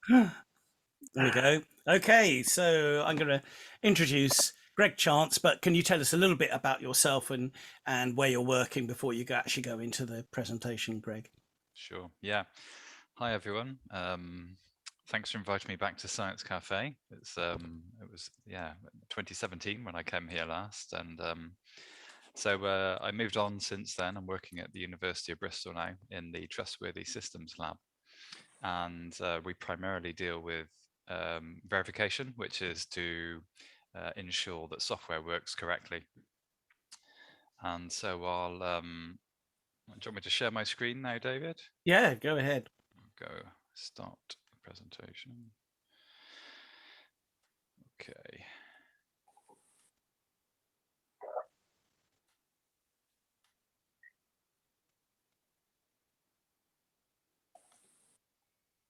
There we go. Okay, so I'm going to introduce Greg Chance, but can you tell us a little bit about yourself and where you're working before you actually go into the presentation, Greg? Sure. Yeah. Hi everyone. Thanks for inviting me back to Science Cafe. It was 2017 when I came here last, and I moved on since then. I'm working at the University of Bristol now in the Trustworthy Systems Lab, and we primarily deal with verification, which is to ensure that software works correctly. And so do you want me to share my screen now, David? Yeah, go ahead. Go start the presentation. Okay.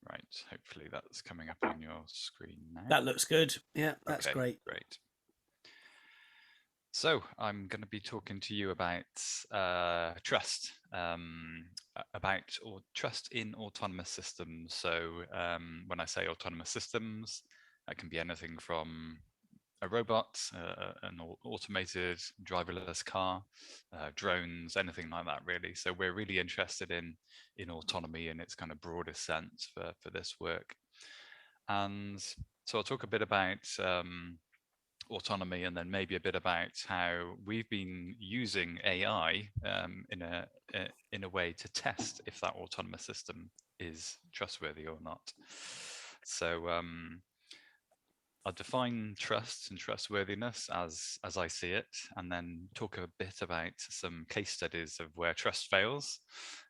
Right. Hopefully that's coming up on your screen now. That looks good. Yeah, that's Okay, great. great. So I'm going to be talking to you about trust, or trust in autonomous systems. So when I say autonomous systems, that can be anything from a robot, an automated driverless car, drones, anything like that, really. So we're really interested in autonomy in its kind of broadest sense for this work. And so I'll talk a bit about autonomy, and then maybe a bit about how we've been using AI in a way to test if that autonomous system is trustworthy or not. So I'll define trust and trustworthiness as I see it, and then talk a bit about some case studies of where trust fails.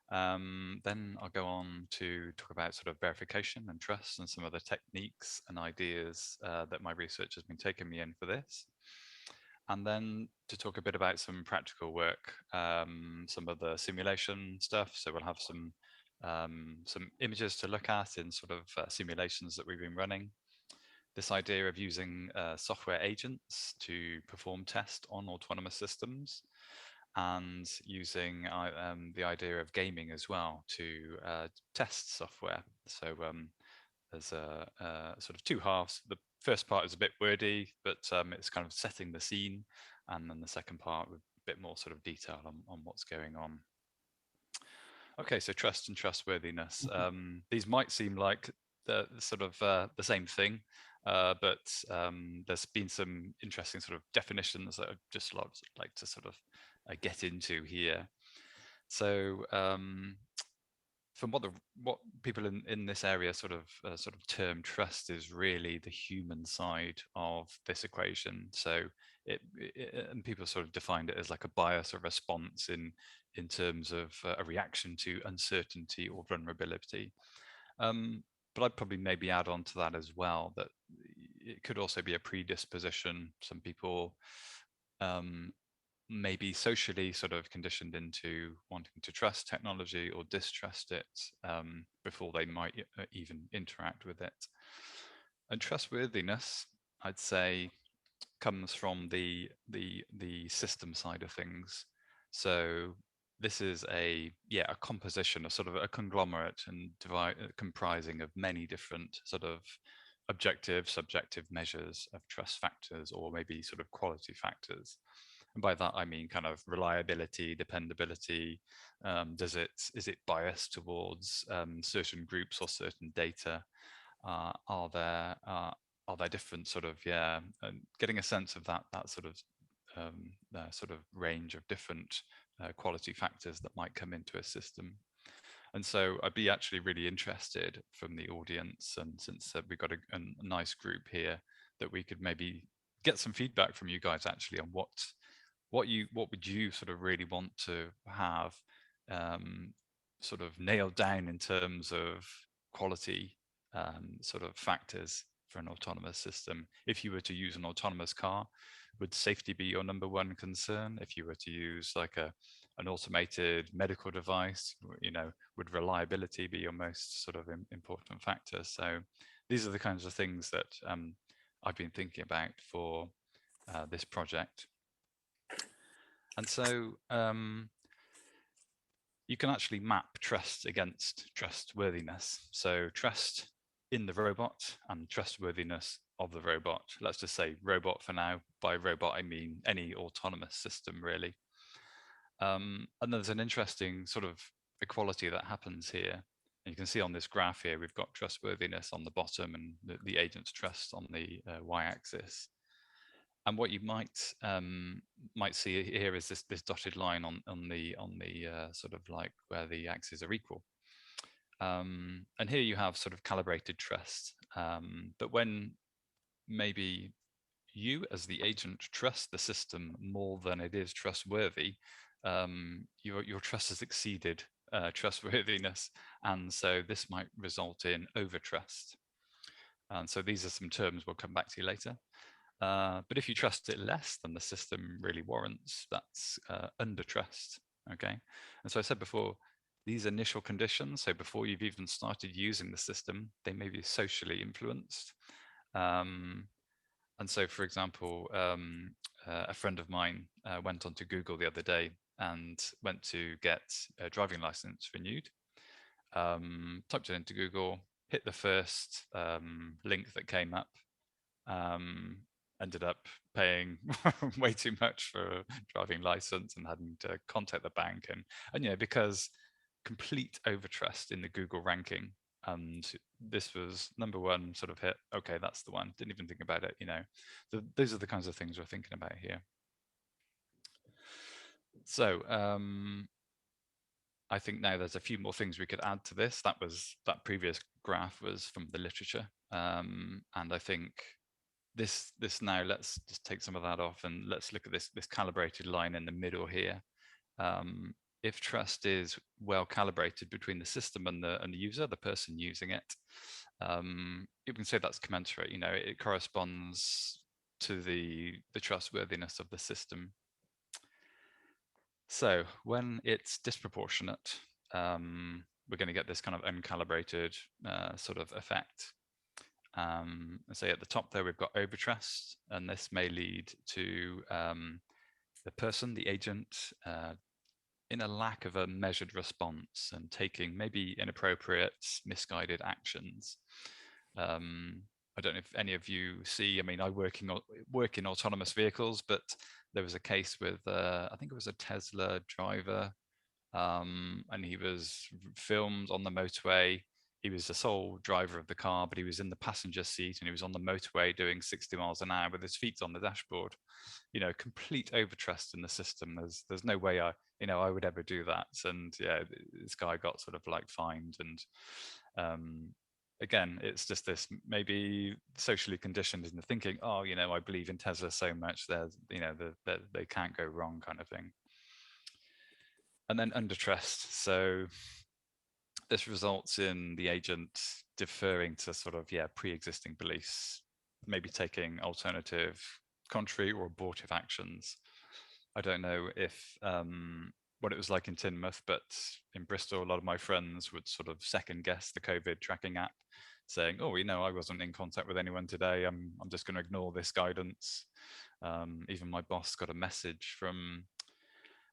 Then I'll go on to talk about sort of verification and trust and some of the techniques and ideas that my research has been taking me in for this. And then to talk a bit about some practical work, some of the simulation stuff. So we'll have some images to look at in sort of simulations that we've been running. This idea of using software agents to perform tests on autonomous systems, and using the idea of gaming as well to test software. So there's a sort of two halves. The first part is a bit wordy, but it's kind of setting the scene, and then the second part with a bit more sort of detail on what's going on. Okay, so trust and trustworthiness. These might seem like the sort of the same thing, but there's been some interesting sort of definitions that I'd just like to sort of get into here. So from what people in this area sort of term trust is really the human side of this equation. So and people sort of defined it as like a bias or response in terms of a reaction to uncertainty or vulnerability. But I'd probably maybe add on to that as well that it could also be a predisposition. Some people maybe socially sort of conditioned into wanting to trust technology or distrust it before they might even interact with it. And trustworthiness, I'd say, comes from the system side of things. So this is a composition, a sort of a conglomerate and comprising of many different sort of objective, subjective measures of trust factors, or maybe sort of quality factors. And by that I mean kind of reliability, dependability. Is it biased towards certain groups or certain data? Are there different sort of and getting a sense of that sort of range of different quality factors that might come into a system. And so I'd be actually really interested from the audience, and since we've got a nice group here, that we could maybe get some feedback from you guys actually on what would you sort of really want to have sort of nailed down in terms of quality sort of factors for an autonomous system. If you were to use an autonomous car, would safety be your number one concern? If you were to use like an automated medical device, would reliability be your most sort of important factor? So these are the kinds of things that I've been thinking about for this project. And so you can actually map trust against trustworthiness. So trust in the robot and trustworthiness of the robot. Let's just say robot for now. By robot, I mean any autonomous system, really. And there's an interesting sort of equality that happens here. And you can see on this graph here, we've got trustworthiness on the bottom and the agent's trust on the y-axis. And what you might see here is this dotted line on the sort of like where the axes are equal. And here you have sort of calibrated trust. But when maybe you as the agent trust the system more than it is trustworthy, your trust has exceeded trustworthiness. And so this might result in overtrust. And so these are some terms we'll come back to later. But if you trust it less than the system really warrants, that's under trust. Okay. And so I said before, these initial conditions, so before you've even started using the system, they may be socially influenced. And so, for example, a friend of mine went onto Google the other day and went to get a driving license renewed. Typed it into Google, hit the first link that came up, ended up paying way too much for a driving license and having to contact the bank. And you know, because complete overtrust in the Google ranking. And this was number one sort of hit. Okay, that's the one. Didn't even think about it. You know, those are the kinds of things we're thinking about here. So I think now there's a few more things we could add to this. That previous graph was from the literature, and I think this now, let's just take some of that off and let's look at this calibrated line in the middle here. If trust is well calibrated between the system and the user, the person using it, you can say that's commensurate. You know, it corresponds to the trustworthiness of the system. So when it's disproportionate, we're going to get this kind of uncalibrated sort of effect. Say at the top there, we've got overtrust, and this may lead to the person, the agent, in a lack of a measured response and taking maybe inappropriate, misguided actions. I don't know if any of you see, I mean, I work in autonomous vehicles, but there was a case with, I think it was a Tesla driver, and he was filmed on the motorway. He was the sole driver of the car, but he was in the passenger seat and he was on the motorway doing 60 miles an hour with his feet on the dashboard. You know, complete overtrust in the system. There's no way I would ever do that. And yeah, this guy got sort of like fined. And again, it's just this maybe socially conditioned into thinking, oh, you know, I believe in Tesla so much, there's, you know, they can't go wrong kind of thing. And then under trust. So this results in the agent deferring to sort of, yeah, pre-existing beliefs, maybe taking alternative, contrary or abortive actions. I don't know if what it was like in Teignmouth, but in Bristol, a lot of my friends would sort of second guess the COVID tracking app, saying, "Oh, you know, I wasn't in contact with anyone today. I'm just going to ignore this guidance." Even my boss got a message from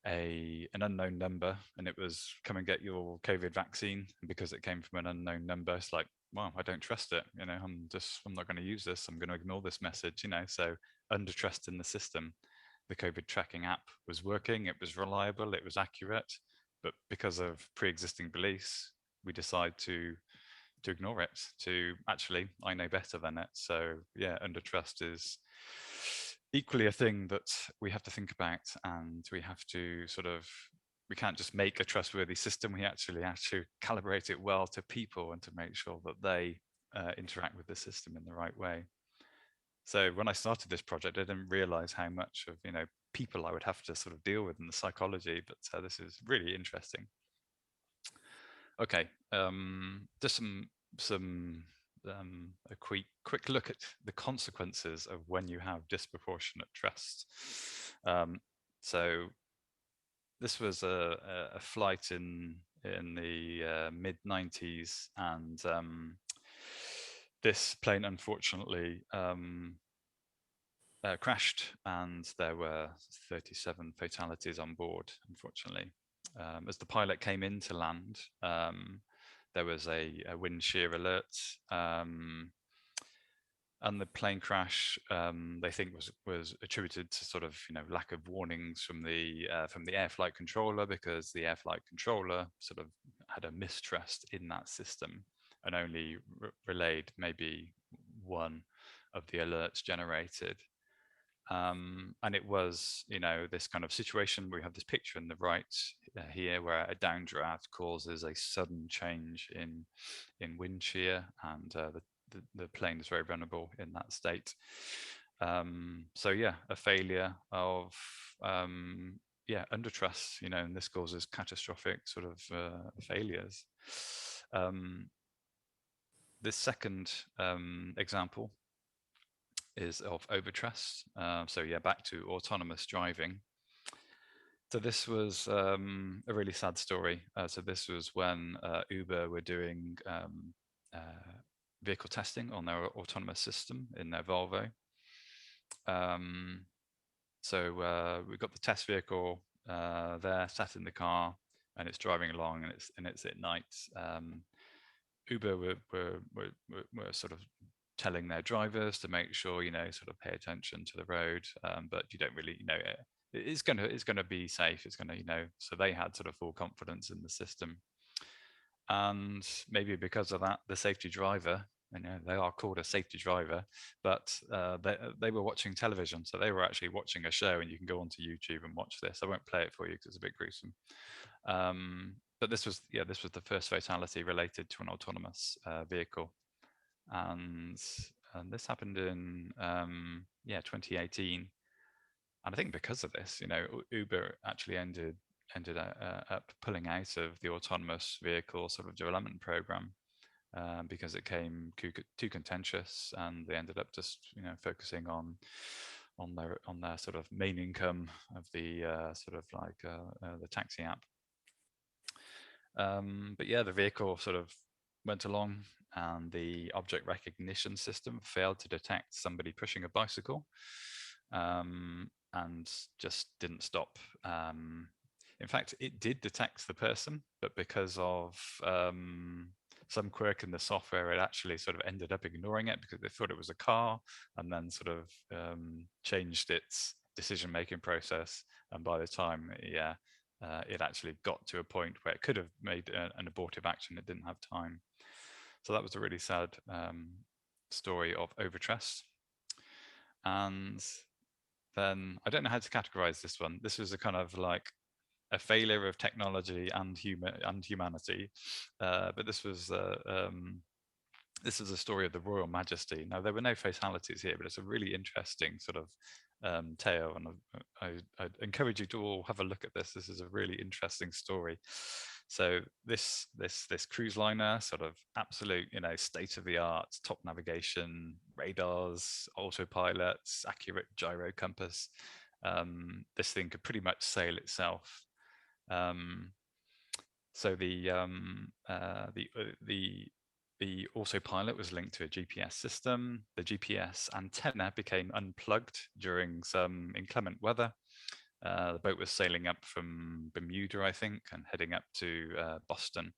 an unknown number, and it was, "Come and get your COVID vaccine." And because it came from an unknown number, it's like, well, I don't trust it. You know, I'm not going to use this. I'm going to ignore this message. You know, so under trust in the system. The COVID tracking app was working, it was reliable, it was accurate, but because of pre-existing beliefs, we decide to ignore it, to actually, I know better than it. So yeah, under trust is equally a thing that we have to think about, and we have to sort of, we can't just make a trustworthy system, we actually have to calibrate it well to people and to make sure that they interact with the system in the right way. So when I started this project, I didn't realize how much of, you know, people I would have to sort of deal with in the psychology, but this is really interesting. Okay, just a quick look at the consequences of when you have disproportionate trust. So this was a flight in the mid 90s, and this plane unfortunately crashed, and there were 37 fatalities on board, unfortunately. As the pilot came in to land, there was a wind shear alert. And the plane crash, they think was attributed to sort of lack of warnings from the air flight controller, because the air flight controller sort of had a mistrust in that system and only relayed maybe one of the alerts generated. And it was, this kind of situation where we have this picture in the right here, where a downdraft causes a sudden change in wind shear, and the plane is very vulnerable in that state. So yeah, a failure of under trust, and this causes catastrophic sort of failures. This second example is of overtrust. So yeah, back to autonomous driving. So this was a really sad story. So this was when Uber were doing vehicle testing on their autonomous system in their Volvo. So we've got the test vehicle there, sat in the car, and it's driving along, and it's at night. Uber were sort of telling their drivers to make sure, sort of pay attention to the road, but you don't really, it's gonna be safe. It's gonna, so they had sort of full confidence in the system, and maybe because of that, the safety driver, they are called a safety driver, but they were watching television, so they were actually watching a show, and you can go onto YouTube and watch this. I won't play it for you because it's a bit gruesome. But this was the first fatality related to an autonomous vehicle, and this happened in 2018. And I think because of this, Uber actually ended up pulling out of the autonomous vehicle sort of development program, because it came too contentious, and they ended up just focusing on their sort of main income of the sort of like the taxi app. But yeah, the vehicle sort of went along, and the object recognition system failed to detect somebody pushing a bicycle, and just didn't stop. In fact, it did detect the person, but because of some quirk in the software, it actually sort of ended up ignoring it because they thought it was a car, and then sort of changed its decision-making process. And by the time, it actually got to a point where it could have made an abortive action, it didn't have time. So that was a really sad story of overtrust. And then I don't know how to categorize this one. This was a kind of like a failure of technology and humanity, but this was a story of the Royal Majesty. Now, there were no fatalities here, but it's a really interesting sort of tale, and I encourage you to all have a look at this. This is a really interesting story. So this cruise liner, sort of absolute, state of the art, top navigation, radars, autopilots, accurate gyro compass. This thing could pretty much sail itself. So the autopilot was linked to a GPS system. The GPS antenna became unplugged during some inclement weather. The boat was sailing up from Bermuda, I think, and heading up to Boston.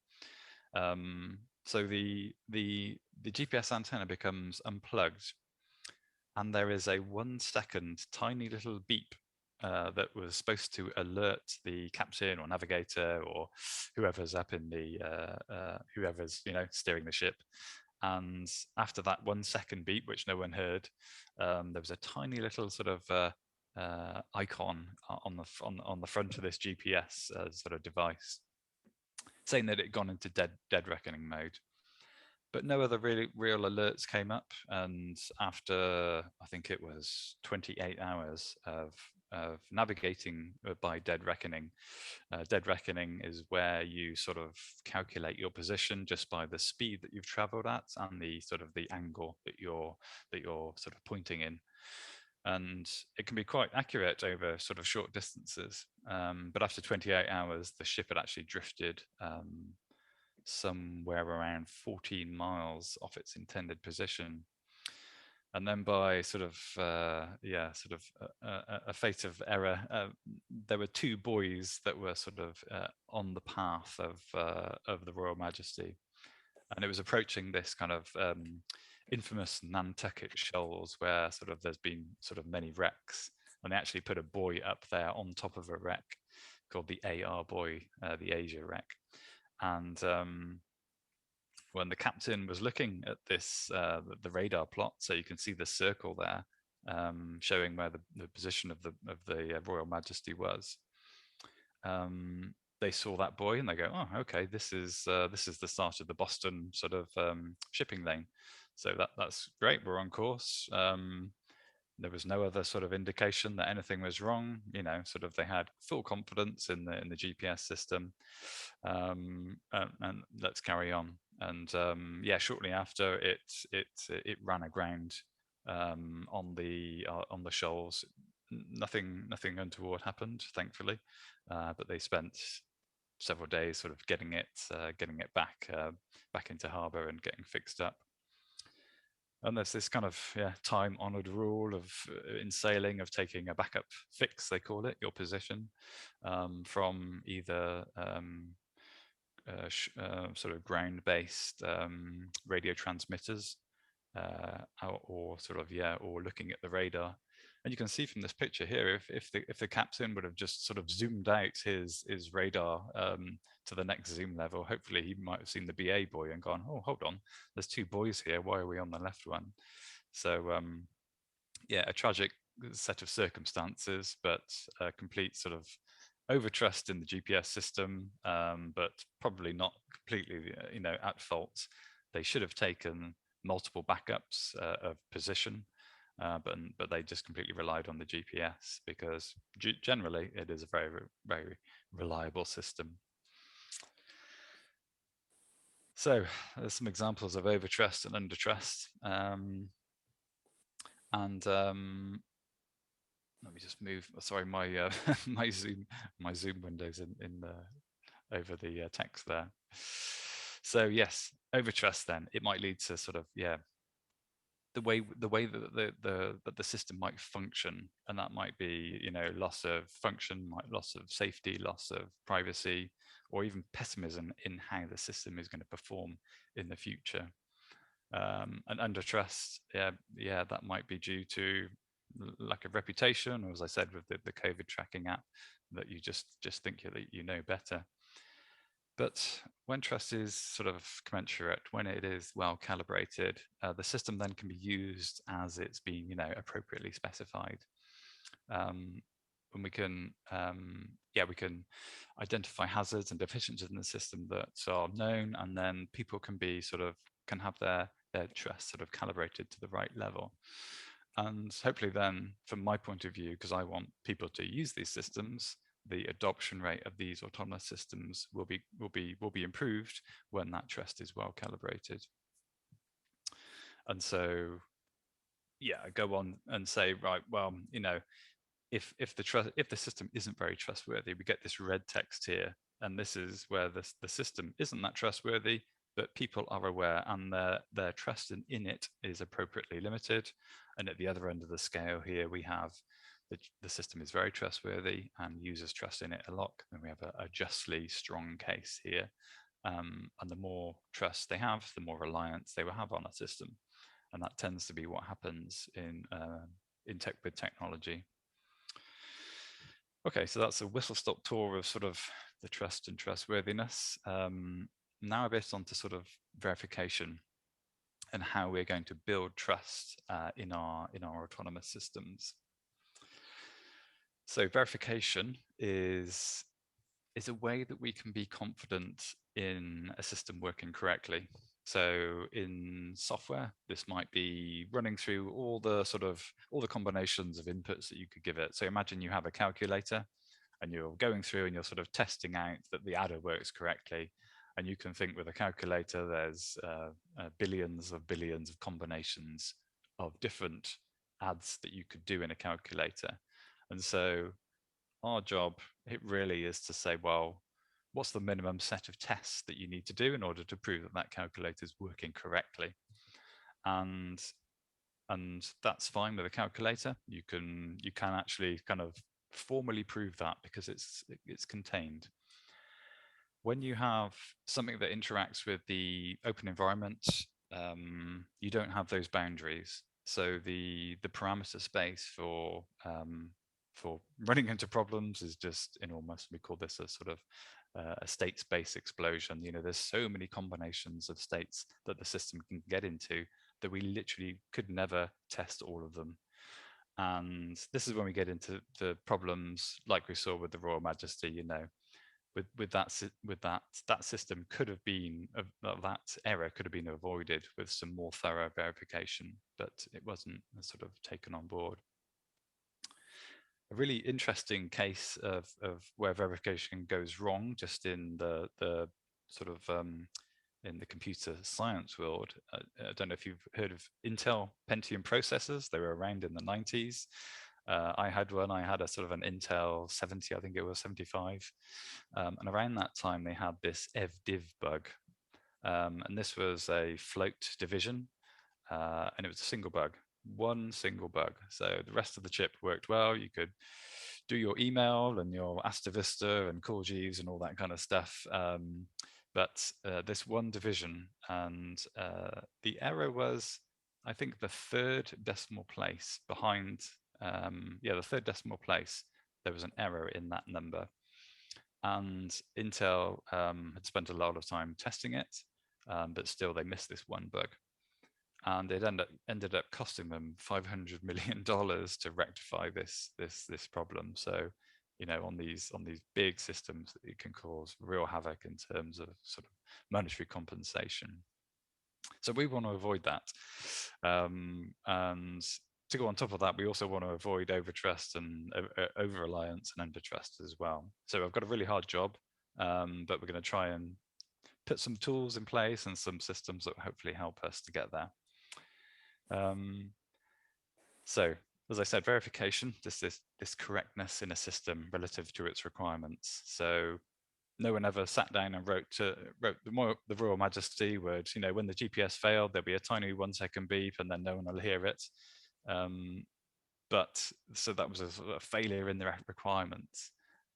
So the GPS antenna becomes unplugged, and there is a 1 second tiny little beep that was supposed to alert the captain or navigator or whoever's up in the whoever's steering the ship. And after that 1 second beep, which no one heard, there was a tiny little sort of icon on the front of this GPS sort of device, saying that it had gone into dead reckoning mode. But no other real alerts came up, and after I think it was 28 hours of navigating by dead reckoning. Dead reckoning is where you sort of calculate your position just by the speed that you've traveled at and the sort of the angle that you're sort of pointing in. And it can be quite accurate over sort of short distances. But after 28 hours, the ship had actually drifted somewhere around 14 miles off its intended position. And then by sort of a fate of error, there were 2 buoys that were sort of on the path of the Royal Majesty, and it was approaching this kind of infamous Nantucket Shoals where sort of there's been sort of many wrecks, and they actually put a buoy up there on top of a wreck called the AR buoy, the Asia wreck. And when the captain was looking at this, the radar plot, so you can see the circle there, showing where the position of the Royal Majesty was. They saw that buoy and they go, oh, okay, this is the start of the Boston sort of shipping lane. So that's great. We're on course. There was no other sort of indication that anything was wrong. Sort of they had full confidence in the GPS system, and let's carry on. And yeah, shortly after it ran aground on the shoals. Nothing untoward happened, thankfully, but they spent several days sort of getting it back into harbour and getting fixed up. And there's this kind of time-honoured rule of in sailing of taking a backup fix, they call it, your position, from either sort of ground-based radio transmitters, or sort of or looking at the radar. And you can see from this picture here, if the captain would have just sort of zoomed out his radar to the next zoom level, hopefully he might have seen the BA buoy and gone, oh, hold on, there's two buoys here. Why are we on the left one? So yeah, a tragic set of circumstances, but a complete sort of overtrust in the GPS system, but probably not completely, at fault. They should have taken multiple backups of position, but they just completely relied on the GPS because generally it is a very, very reliable system. So there's some examples of overtrust and undertrust. And let me just move. Sorry, my my Zoom windows in over the text there. So yes, overtrust. Then it might lead to sort of the way that the system might function, and that might be loss of function, loss of safety, loss of privacy, or even pessimism in how the system is going to perform in the future. And under trust, that might be due to lack of reputation, or as I said with the COVID tracking app, that you just think that you know better. But when trust is sort of commensurate, when it is well calibrated, the system then can be used as it's being appropriately specified. And we can we can identify hazards and deficiencies in the system that are known, and then people can have their trust sort of calibrated to the right level. And hopefully then, from my point of view, because I want people to use these systems, the adoption rate of these autonomous systems will be improved when that trust is well calibrated. And so I go on and say, right, well, if the system isn't very trustworthy, we get this red text here, and this is where the system isn't that trustworthy, but people are aware, and their trust in it is appropriately limited. And at the other end of the scale here, we have the system is very trustworthy and users trust in it a lot. And we have a justly strong case here. And the more trust they have, the more reliance they will have on a system. And that tends to be what happens with technology. Okay, so that's a whistle-stop tour of sort of the trust and trustworthiness. Now a bit onto sort of verification and how we're going to build trust in our autonomous systems. So verification is a way that we can be confident in a system working correctly. So in software, this might be running through all the combinations of inputs that you could give it. So imagine you have a calculator and you're going through and you're sort of testing out that the adder works correctly. And you can think with a calculator, there's billions of combinations of different adds that you could do in a calculator. And so our job, it really is to say, well, what's the minimum set of tests that you need to do in order to prove that that calculator is working correctly? And that's fine with a calculator. You can actually kind of formally prove that because it's contained. when you have something that interacts with the open environment, you don't have those boundaries. So the parameter space for running into problems is just enormous. We call this a sort of a state space explosion. You know, there's so many combinations of states that the system can get into that we literally could never test all of them. And this is when we get into the problems like we saw with the Royal Majesty. You know, with that system could have been that error could have been avoided with some more thorough verification, but it wasn't sort of taken on board. A really interesting case of where verification goes wrong, just in the sort of in the computer science world. I don't know if you've heard of Intel Pentium processors. They were around in the 90s. I had one. I had a sort of an Intel 70, I think it was 75. And around that time, they had this evdiv bug. And this was a float division, and it was a single bug, one single bug. So the rest of the chip worked well. You could do your email and your Asta Vista and Call Jeeves and all that kind of stuff. But this one division, and the error was, I think, the third decimal place behind. The third decimal place. There was an error in that number, and Intel had spent a lot of time testing it, but still they missed this one bug, and it ended up costing them $500 million to rectify this problem. So, you know, on these big systems, it can cause real havoc in terms of sort of monetary compensation. So we want to avoid that, and to go on top of that, we also want to avoid overtrust and over reliance and undertrust as well. So I've got a really hard job, but we're going to try and put some tools in place and some systems that will hopefully help us to get there. So, as I said, verification, just this correctness in a system relative to its requirements. So no one ever sat down and wrote the Royal Majesty would, you know, when the GPS failed, there'll be a tiny 1-second beep and then no one will hear it. But so that was a failure in the requirements.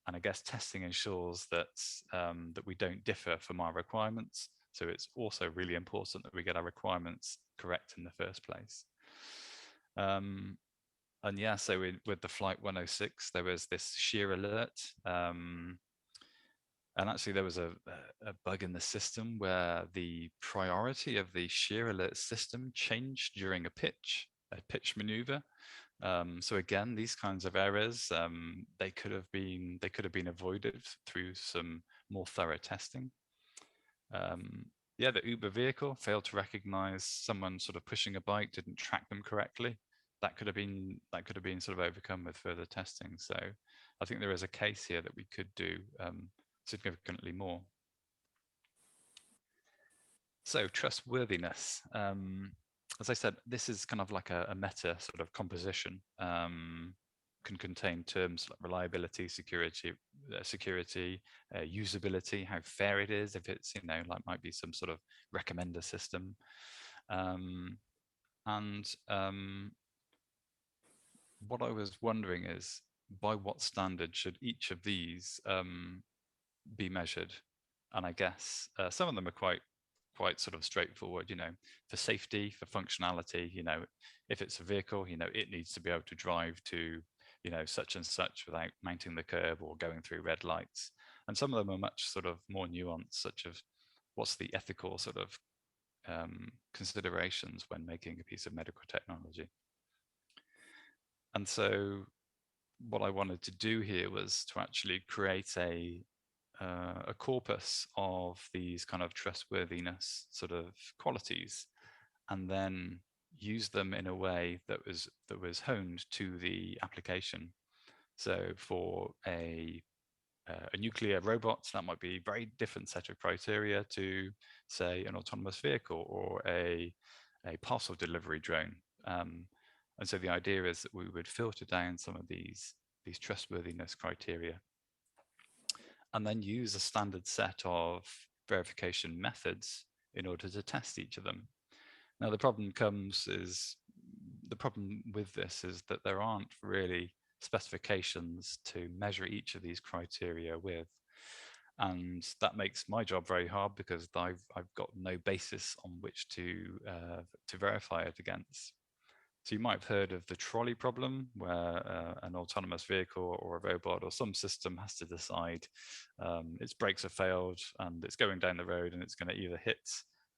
And I guess testing ensures that that we don't differ from our requirements. So it's also really important that we get our requirements correct in the first place. And yeah, so with the Flight 106, there was this shear alert. And actually, there was a bug in the system where the priority of the shear alert system changed during a pitch maneuver. So again, these kinds of errors, they could have been avoided through some more thorough testing. The Uber vehicle failed to recognize someone sort of pushing a bike, didn't track them correctly. That could have been sort of overcome with further testing. So I think there is a case here that we could do significantly more. So trustworthiness. As I said, this is kind of like a meta sort of composition. Can contain terms like reliability, security, usability, how fair it is, if it's, you know, like might be some sort of recommender system. What I was wondering is, by what standard should each of these be measured? And I guess some of them are quite sort of straightforward. You know, for safety, for functionality, you know, if it's a vehicle, you know, it needs to be able to drive to, you know, such and such without mounting the curb or going through red lights. And some of them are much sort of more nuanced, such as what's the ethical sort of considerations when making a piece of medical technology. And so what I wanted to do here was to actually create a corpus of these kind of trustworthiness sort of qualities, and then use them in a way that was honed to the application. So for a nuclear robot, that might be a very different set of criteria to, say, an autonomous vehicle or a parcel delivery drone. And so the idea is that we would filter down some of these trustworthiness criteria, and then use a standard set of verification methods in order to test each of them. Now, the problem with this is that there aren't really specifications to measure each of these criteria with. And that makes my job very hard because I've got no basis on which to verify it against. So you might have heard of the trolley problem, where an autonomous vehicle or a robot or some system has to decide its brakes have failed and it's going down the road and it's going to either hit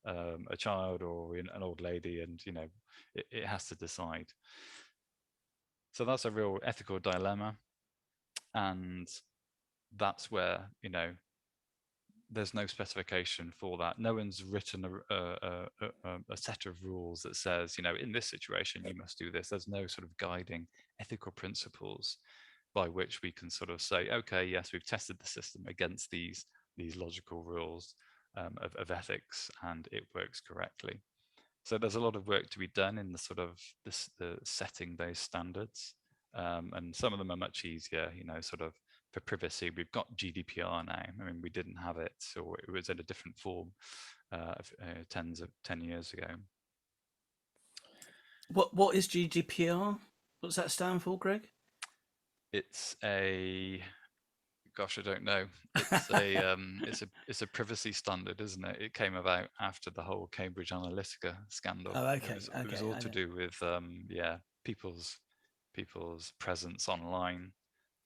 a child or an old lady, and it has to decide. So that's a real ethical dilemma, and that's where there's no specification for that. No one's written a set of rules that says, in this situation, you must do this. There's no sort of guiding ethical principles by which we can sort of say, okay, yes, we've tested the system against these logical rules of ethics, and it works correctly. So there's a lot of work to be done in the sort of the setting those standards, and some of them are much easier. Sort of for privacy, we've got GDPR now. I mean, we didn't have it, or it was in a different form 10 years ago. What is GDPR? What does that stand for, Greg? It's a gosh, I don't know. It's a it's a privacy standard, isn't it? It came about after the whole Cambridge Analytica scandal. Oh, It okay, was it was okay, all I to know. do with people's presence online.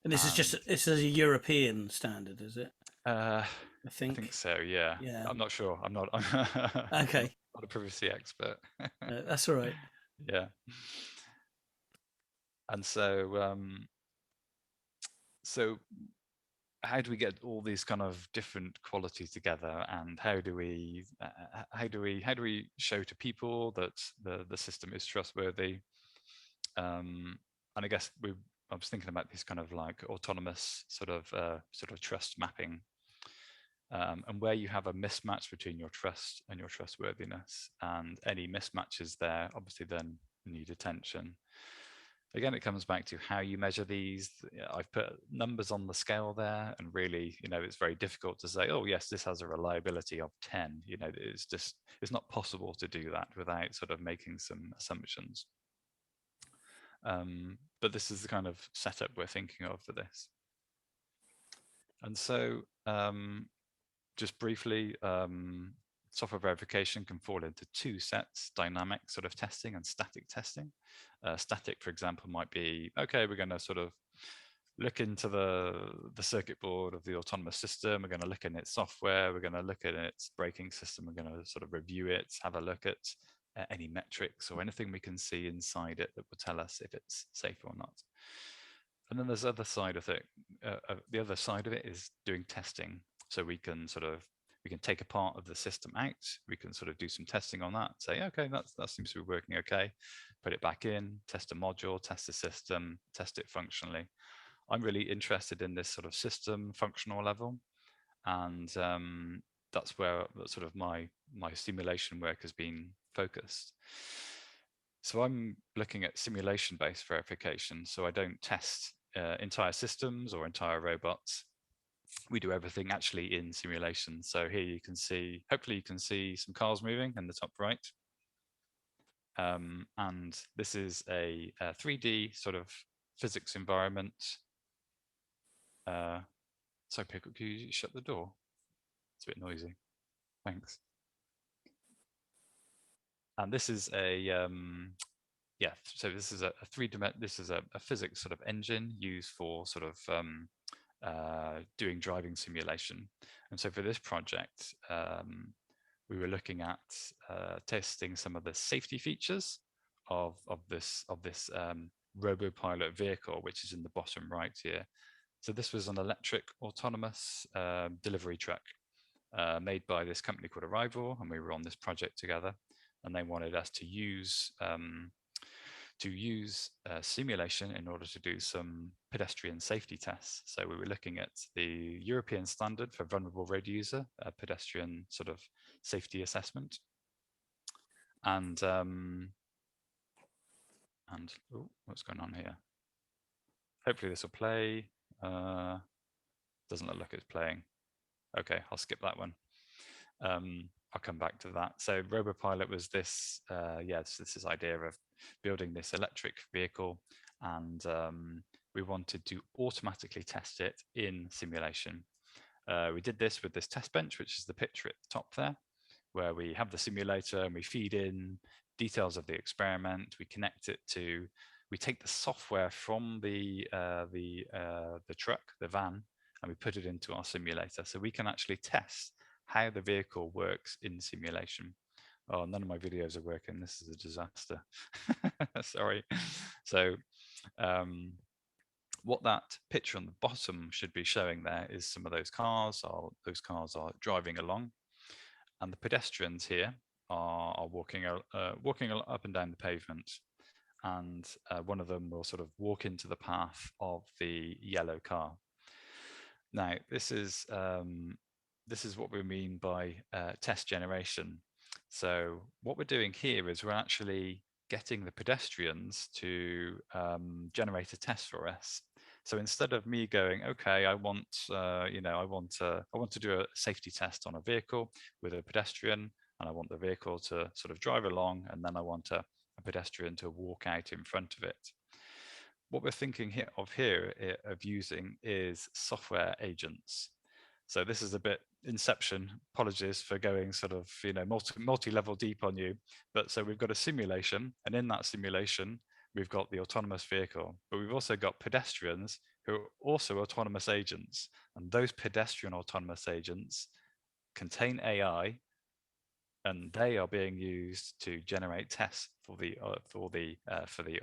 And And this is a European standard, is it? uh, I I think think. so. Yeah, Yeah. I'm not sure. I'm not Okay, not a privacy expert. that's all right. Yeah, and so how do we get all these kind of different qualities together, and how do we show to people that the system is trustworthy? And I guess I was thinking about this kind of like autonomous sort of trust mapping, and where you have a mismatch between your trust and your trustworthiness, and any mismatches there obviously then need attention. Again, it comes back to how you measure these. I've put numbers on the scale there, and really, it's very difficult to say, oh yes, this has a reliability of 10. It's not possible to do that without sort of making some assumptions. But this is the kind of setup we're thinking of for this. And so just briefly, software verification can fall into two sets: dynamic sort of testing and static testing. Static, for example, might be, okay, we're going to sort of look into the circuit board of the autonomous system. We're going to look in its software. We're going to look at its braking system. We're going to sort of review it, have a look at any metrics or anything we can see inside it that will tell us if it's safe or not. And then there's the other side of it. The other side of it is doing testing. So we can take a part of the system out. We can sort of do some testing on that. Say, okay, that seems to be working okay. Put it back in, test a module, test the system, test it functionally. I'm really interested in this sort of system functional level, and that's where sort of my simulation work has been focused. So I'm looking at simulation-based verification. So I don't test entire systems or entire robots. We do everything actually in simulation. So here you can see, hopefully you can see some cars moving in the top right. And this is a 3D sort of physics environment. So Pickle, could you shut the door? It's a bit noisy. Thanks. And this is so this is a this is a physics sort of engine used for sort of doing driving simulation. And so for this project, we were looking at testing some of the safety features of this RoboPilot vehicle, which is in the bottom right here. So this was an electric autonomous delivery truck made by this company called Arrival, and we were on this project together. And they wanted us to use simulation in order to do some pedestrian safety tests. So we were looking at the European standard for vulnerable road user, pedestrian sort of safety assessment, and what's going on here? Hopefully this will play. Doesn't look like it's playing. Okay, I'll skip that one. I'll come back to that. So RoboPilot was this, this idea of building this electric vehicle, and we wanted to automatically test it in simulation. We did this with this test bench, which is the picture at the top there, where we have the simulator and we feed in details of the experiment. We connect it to, we take the software from the truck, the van, and we put it into our simulator, so we can actually test how the vehicle works in simulation. Oh, none of my videos are working. This is a disaster. Sorry. So what that picture on the bottom should be showing there is some of those cars. Those cars are driving along, and the pedestrians here are walking up and down the pavement. And one of them will sort of walk into the path of the yellow car. Now, this is what we mean by test generation. So what we're doing here is we're actually getting the pedestrians to generate a test for us. So instead of me going, okay, I want to do a safety test on a vehicle with a pedestrian, and I want the vehicle to sort of drive along, and then I want a pedestrian to walk out in front of it. What we're thinking of using is software agents. So this is a bit Inception. Apologies for going sort of multi-level deep on you. But so we've got a simulation, and in that simulation, we've got the autonomous vehicle, but we've also got pedestrians who are also autonomous agents. And those pedestrian autonomous agents contain AI, and they are being used to generate tests for the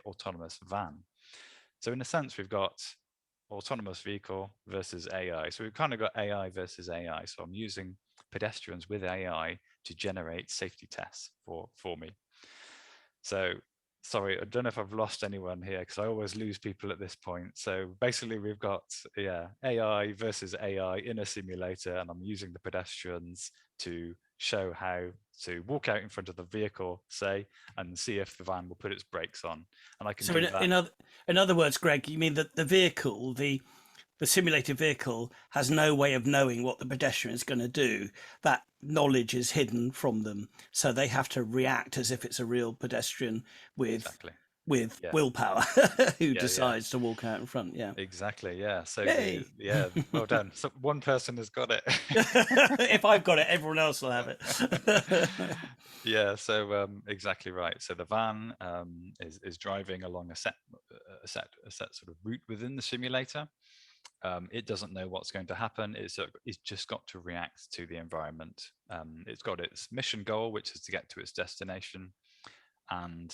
autonomous van. So in a sense, we've got autonomous vehicle versus AI. So we've kind of got AI versus AI. So I'm using pedestrians with AI to generate safety tests for me. So sorry, I don't know if I've lost anyone here, because I always lose people at this point. So basically we've got AI versus AI in a simulator, and I'm using the pedestrians to show how to walk out in front of the vehicle, say, and see if the van will put its brakes on. And I can So do that. in other words, Greg, you mean that the vehicle, the simulated vehicle, has no way of knowing what the pedestrian is going to do. That knowledge is hidden from them, so they have to react as if it's a real pedestrian with Exactly. with Yeah. willpower who Yeah. decides to walk out in front. Yeah. Exactly. Yeah. So Yay. well done. So one person has got it. If I've got it, everyone else will have it. Yeah. So exactly right. So the van is driving along a set sort of route within the simulator. It doesn't know what's going to happen. It's just got to react to the environment. It's got its mission goal, which is to get to its destination, and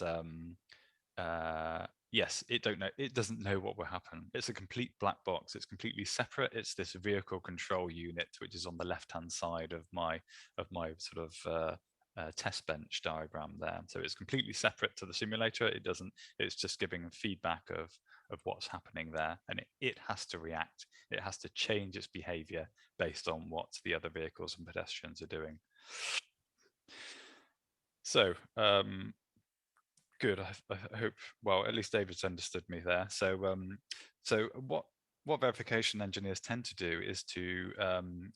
yes, it doesn't know what will happen. It's a complete black box. It's completely separate. It's this vehicle control unit, which is on the left hand side of my sort of test bench diagram there. So it's completely separate to the simulator. It's just giving feedback of what's happening there, and it has to react. It has to change its behavior based on what the other vehicles and pedestrians are doing. So good. I hope. Well, at least David's understood me there. So what verification engineers tend to do is to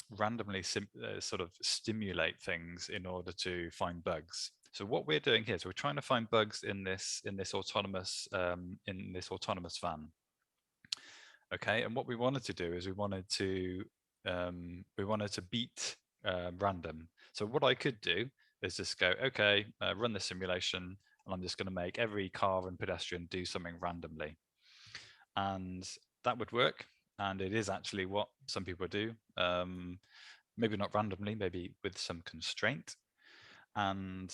randomly sort of stimulate things in order to find bugs. So what we're doing here is we're trying to find bugs in this autonomous van. Okay, and what we wanted to do is we wanted to beat random. So what I could do is just go, okay, run the simulation, and I'm just going to make every car and pedestrian do something randomly, and that would work. And it is actually what some people do. Maybe not randomly, maybe with some constraint. And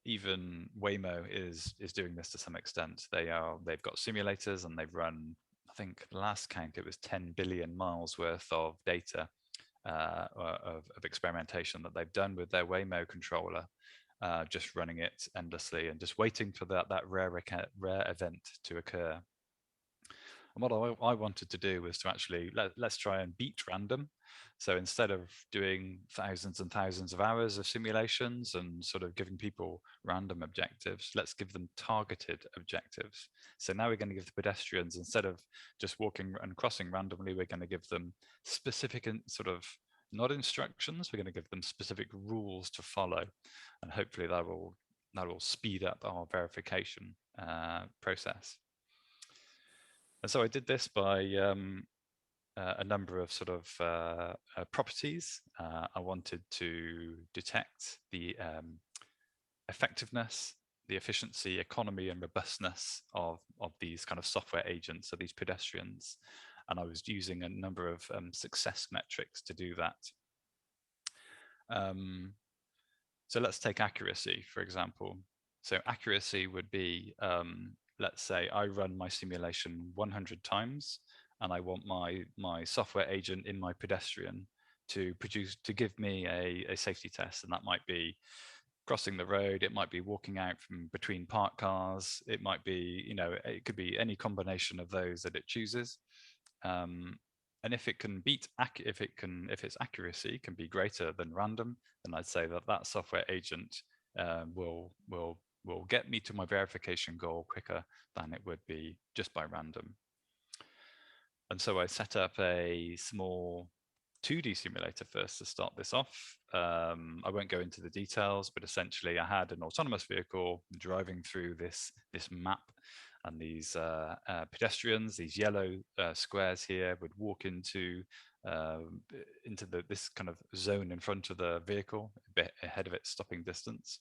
even Waymo is doing this to some extent. They've got simulators, and they've run, I think last count it was 10 billion miles worth of data of experimentation that they've done with their Waymo controller, just running it endlessly and just waiting for that rare event to occur. And what I wanted to do was to actually let's try and beat random. So instead of doing thousands and thousands of hours of simulations and sort of giving people random objectives, let's give them targeted objectives. So now we're going to give the pedestrians, instead of just walking and crossing randomly, we're going to give them specific sort of, not instructions, we're going to give them specific rules to follow. And hopefully that will speed up our verification process. And so I did this by a number of sort of properties. I wanted to detect the effectiveness, the efficiency, economy, and robustness of these kind of software agents, so these pedestrians. And I was using a number of success metrics to do that. Um, so let's take accuracy, for example. So accuracy would be, let's say I run my simulation 100 times, and I want my software agent in my pedestrian to give me a safety test, and that might be crossing the road, it might be walking out from between parked cars, it might be, it could be any combination of those that it chooses. Um, and if it can beat, if its accuracy can be greater than random, then I'd say that that software agent will get me to my verification goal quicker than it would be just by random. And so I set up a small 2D simulator first to start this off. I won't go into the details, but essentially I had an autonomous vehicle driving through this map, and these pedestrians, these yellow squares here, would walk into this kind of zone in front of the vehicle, a bit ahead of its stopping distance.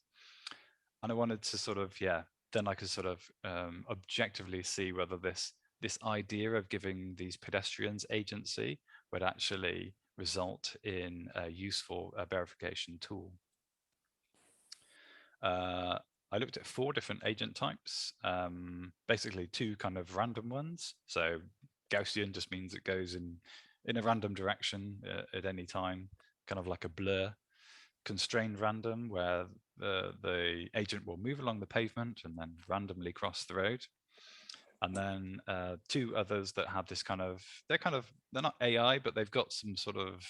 And I wanted to sort of, then I could sort of objectively see whether this idea of giving these pedestrians agency would actually result in a useful verification tool. I looked at 4 different agent types, basically 2 kind of random ones. So Gaussian just means it goes in a random direction at any time, kind of like a blur. Constrained random, where the agent will move along the pavement and then randomly cross the road. And then 2 others that have this they're not AI, but they've got some sort of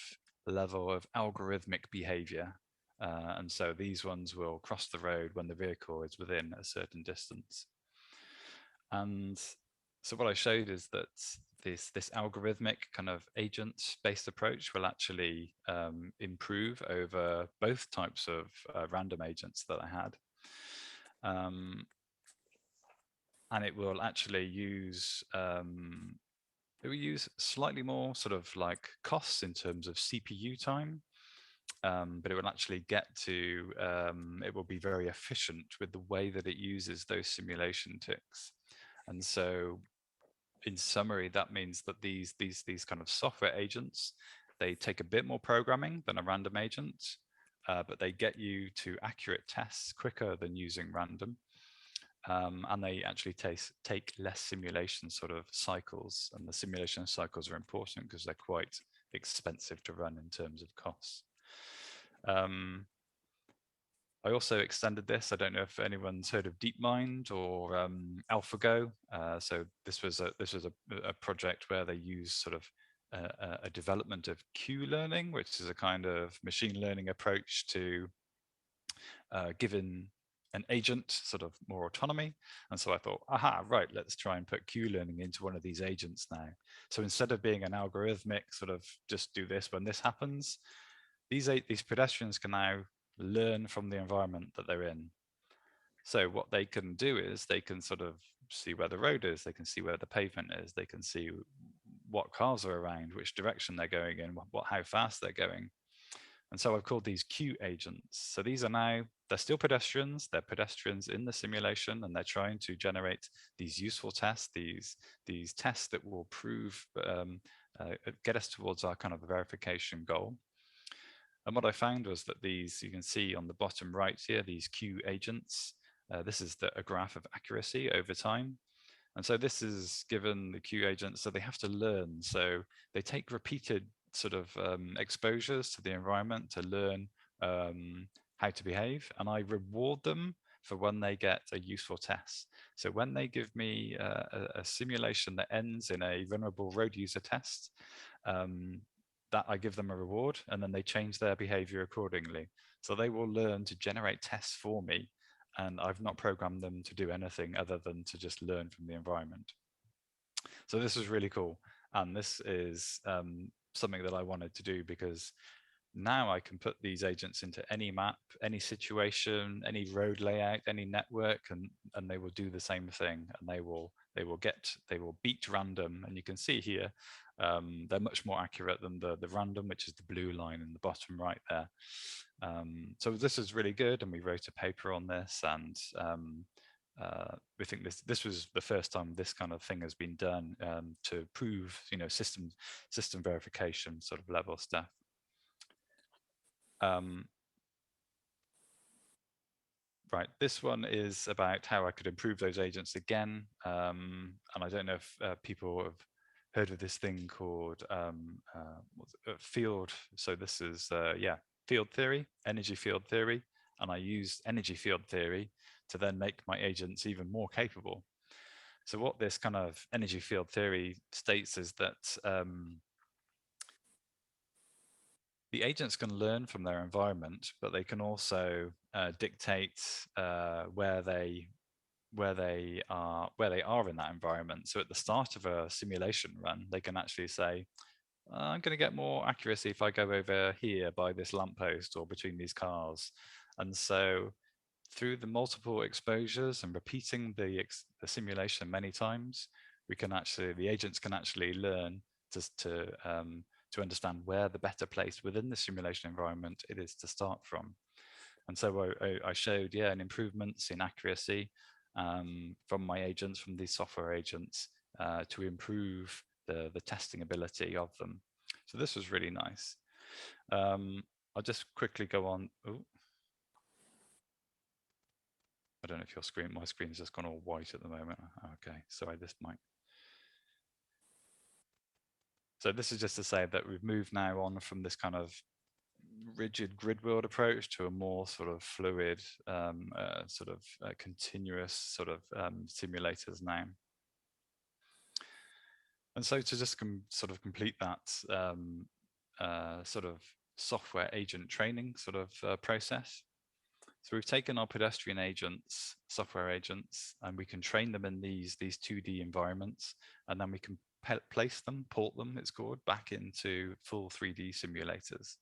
level of algorithmic behavior. And so these ones will cross the road when the vehicle is within a certain distance. And so what I showed is that this algorithmic kind of agent-based approach will actually improve over both types of random agents that I had. And it will actually use slightly more sort of like costs in terms of CPU time, but it will actually it will be very efficient with the way that it uses those simulation ticks. And so in summary, that means that these kind of software agents, they take a bit more programming than a random agent, but they get you to accurate tests quicker than using random. And they actually take less simulation sort of cycles, and the simulation cycles are important because they're quite expensive to run in terms of costs. I also extended this. I don't know if anyone's heard of DeepMind or AlphaGo. So this was a project where they use sort of a development of Q-learning, which is a kind of machine learning approach to giving an agent sort of more autonomy. And so I thought, aha, right, let's try and put Q-learning into one of these agents now. So instead of being an algorithmic sort of just do this when this happens, these pedestrians can now learn from the environment that they're in. So what they can do is they can sort of see where the road is, they can see where the pavement is, they can see what cars are around, which direction they're going in, how fast they're going. And so I've called these Q agents. So these are now, they're still pedestrians, they're pedestrians in the simulation, and they're trying to generate these useful tests, these tests that will prove, get us towards our kind of verification goal. And what I found was that these, you can see on the bottom right here, these Q agents, this is a graph of accuracy over time. And so this is given the Q agents, so they have to learn. So they take repeated sort of exposures to the environment to learn how to behave. And I reward them for when they get a useful test. So when they give me a simulation that ends in a vulnerable road user test, that I give them a reward, and then they change their behavior accordingly. So they will learn to generate tests for me, and I've not programmed them to do anything other than to just learn from the environment. So this is really cool. And this is something that I wanted to do because now I can put these agents into any map, any situation, any road layout, any network, and they will do the same thing. And they will beat random. And you can see here, They're much more accurate than the random, which is the blue line in the bottom right there. So this is really good, and we wrote a paper on this, and we think this was the first time this kind of thing has been done, to prove, system verification sort of level stuff. Right, this one is about how I could improve those agents again. And I don't know if people have heard of this thing called field. So this is, field theory, energy field theory. And I used energy field theory to then make my agents even more capable. So what this kind of energy field theory states is that the agents can learn from their environment, but they can also dictate where they are in that environment. So at the start of a simulation run, they can actually say, I'm going to get more accuracy if I go over here by this lamppost or between these cars. And so through the multiple exposures and repeating the simulation many times, the agents can actually learn to understand where the better place within the simulation environment it is to start from. And so I showed, an improvements in accuracy from my agents, from these software agents, to improve the testing ability of them. So this was really nice. I'll just quickly go on. Ooh. I don't know if my screen's just gone all white at the moment. Okay, sorry, this might. So this is just to say that we've moved now on from this kind of rigid grid world approach to a more sort of fluid, continuous sort of simulators now. And so to just sort of complete that sort of software agent training sort of process. So we've taken our pedestrian agents, software agents, and we can train them in these 2D environments, and then we can place them, port them, it's called, back into full 3D simulators.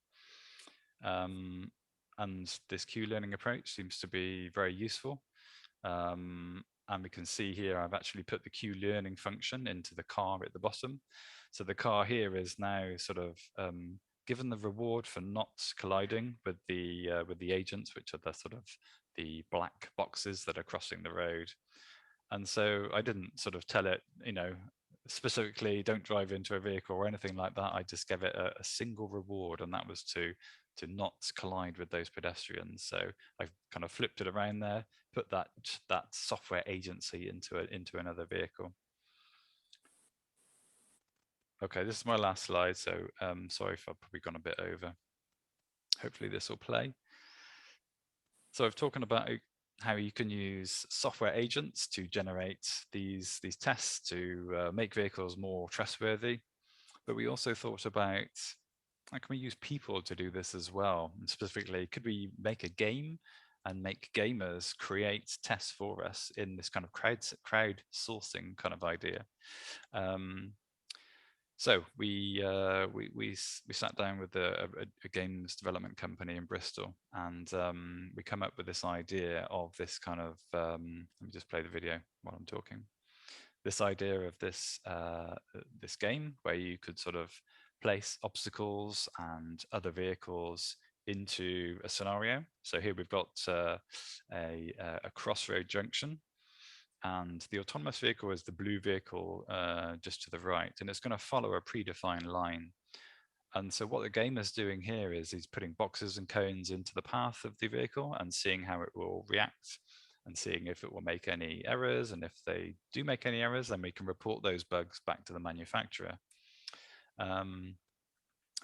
And this Q-learning approach seems to be very useful. And we can see here, I've actually put the Q-learning function into the car at the bottom. So the car here is now sort of given the reward for not colliding with the agents, which are the sort of the black boxes that are crossing the road. And so I didn't sort of tell it, specifically don't drive into a vehicle or anything like that. I just gave it a single reward, and that was to not collide with those pedestrians. So I've kind of flipped it around there, put that software agency into another vehicle. Okay, this is my last slide, so sorry if I've probably gone a bit over. Hopefully this will play. So I've talked about how you can use software agents to generate these tests to make vehicles more trustworthy. But we also thought about how can we use people to do this as well? And specifically, could we make a game and make gamers create tests for us in this kind of crowd sourcing kind of idea? So we sat down with a games development company in Bristol, and we come up with this idea of this kind of. Let me just play the video while I'm talking. This idea of this this game where you could sort of place obstacles and other vehicles into a scenario. So here we've got a crossroad junction, and the autonomous vehicle is the blue vehicle just to the right, and it's going to follow a predefined line. And so what the game is doing here is he's putting boxes and cones into the path of the vehicle and seeing how it will react and seeing if it will make any errors. And if they do make any errors, then we can report those bugs back to the manufacturer. And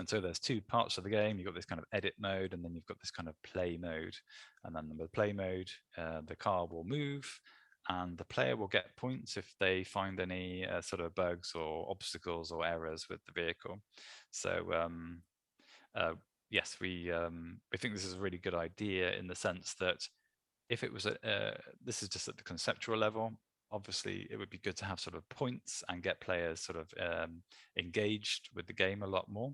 so there's two parts of the game. You've got this kind of edit mode, and then you've got this kind of play mode. And then with play mode, the car will move, and the player will get points if they find any sort of bugs or obstacles or errors with the vehicle. So yes, we think this is a really good idea in the sense that if it was this is just at the conceptual level. Obviously, it would be good to have sort of points and get players sort of engaged with the game a lot more.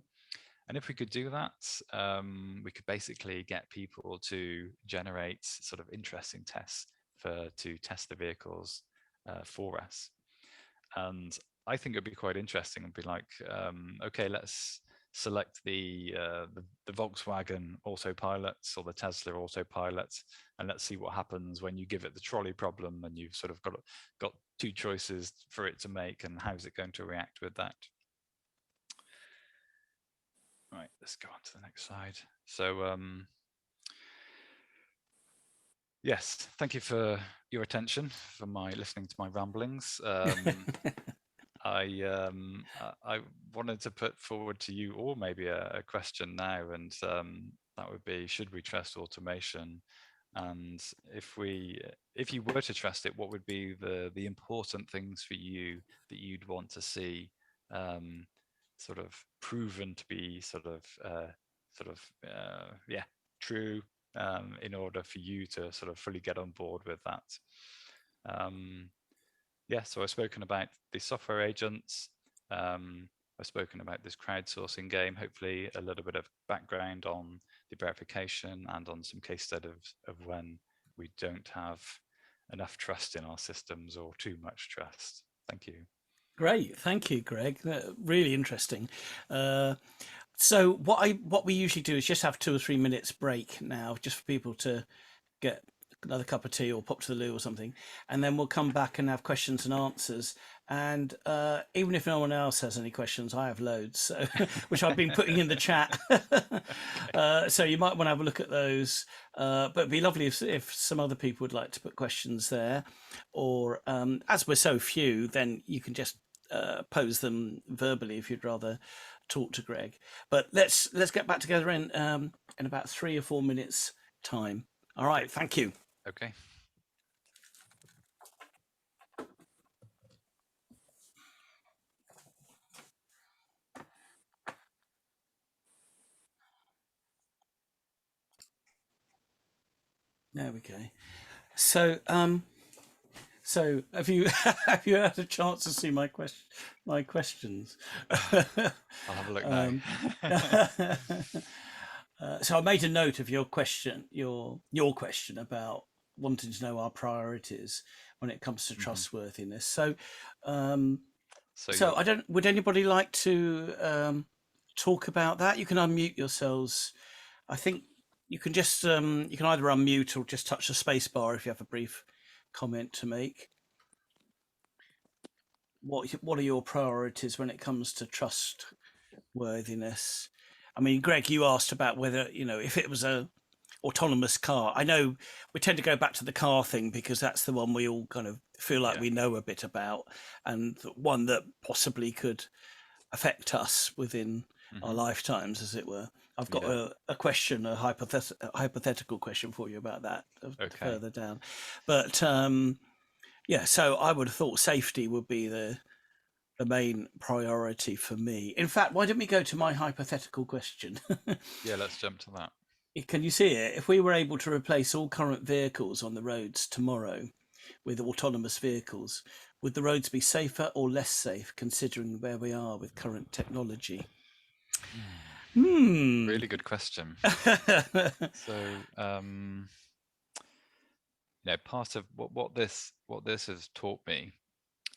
And if we could do that, we could basically get people to generate sort of interesting tests to test the vehicles for us. And I think it'd be quite interesting and be like, okay, let's select the Volkswagen autopilots or the Tesla autopilots, and let's see what happens when you give it the trolley problem and you've sort of got two choices for it to make, and how's it going to react with that. Right, let's go on to the next slide. So yes, thank you for your attention, for my listening to my ramblings. I wanted to put forward to you all maybe a question now, and that would be: should we trust automation? And if you were to trust it, what would be the important things for you that you'd want to see sort of proven to be yeah, true, in order for you to sort of fully get on board with that? Yeah, so I've spoken about the software agents. I've spoken about this crowdsourcing game, hopefully a little bit of background on the verification and on some case studies of when we don't have enough trust in our systems or too much trust. Thank you. Great, thank you, Greg. Really interesting. So what we usually do is just have 2 or 3 minutes break now, just for people to get another cup of tea or pop to the loo or something, and then we'll come back and have questions and answers. And even if no one else has any questions, I have loads, so which I've been putting in the chat. So you might want to have a look at those. But it'd be lovely if some other people would like to put questions there, or as we're so few, then you can just pose them verbally if you'd rather talk to Greg. But let's get back together in about 3 or 4 minutes time. All right, thank you. Okay. There we go. So, so have you have you had a chance to see my questions? I'll have a look now. So I made a note of your question, your question about wanting to know our priorities when it comes to trustworthiness. So, so I don't. Would anybody like to talk about that? You can unmute yourselves. I think you can just you can either unmute or just touch the space bar if you have a brief comment to make. What are your priorities when it comes to trustworthiness? I mean, Greg, you asked about whether, if it was a autonomous car. I know we tend to go back to the car thing because that's the one we all kind of feel like we know a bit about, and one that possibly could affect us within our lifetimes, as it were. I've got a question, a hypothetical question for you about that further down. But so I would have thought safety would be the main priority for me. In fact, why don't we go to my hypothetical question? Yeah, let's jump to that. Can you see it? If we were able to replace all current vehicles on the roads tomorrow with autonomous vehicles, would the roads be safer or less safe considering where we are with current technology? Really good question. So, part of what this has taught me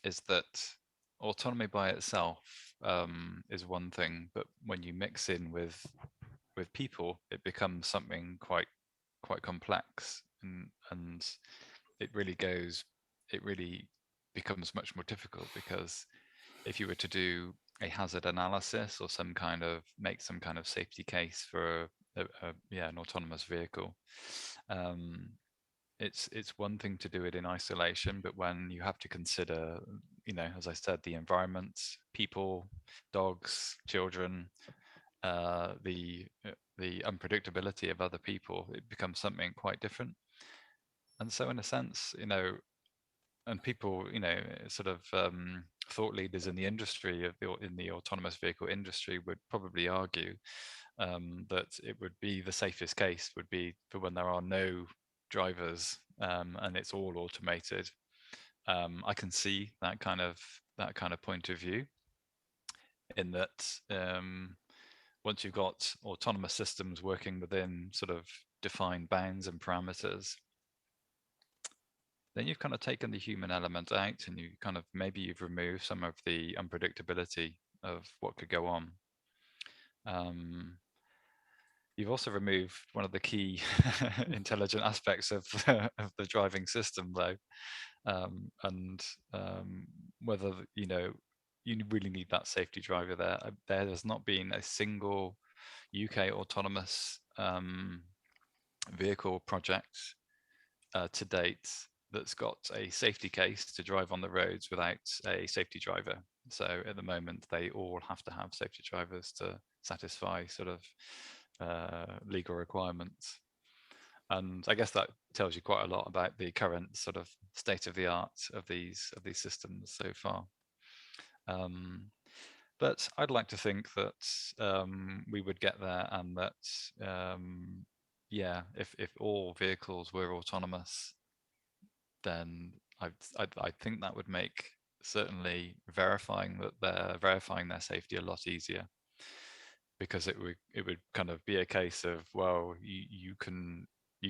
is that autonomy by itself is one thing, but when you mix in with people, it becomes something quite complex, and it really becomes much more difficult, because if you were to do a hazard analysis or make some kind of safety case for an autonomous vehicle, it's one thing to do it in isolation, but when you have to consider, as I said, the environment, people, dogs, children, the unpredictability of other people, it becomes something quite different. And so, in a sense, and people, sort of thought leaders in the industry in the autonomous vehicle industry would probably argue that it would be the safest case would be for when there are no drivers and it's all automated. I can see that kind of point of view, in that once you've got autonomous systems working within sort of defined bounds and parameters, then you've kind of taken the human element out, and you kind of maybe you've removed some of the unpredictability of what could go on. You've also removed one of the key intelligent aspects of the driving system, though, and whether you really need that safety driver there. There has not been a single UK autonomous vehicle project to date that's got a safety case to drive on the roads without a safety driver. So at the moment, they all have to have safety drivers to satisfy sort of legal requirements. And I guess that tells you quite a lot about the current sort of state of the art of these systems so far. But I'd like to think that we would get there, and that yeah, if all vehicles were autonomous, then I think that would make certainly verifying their safety a lot easier, because it would kind of be a case of, well, you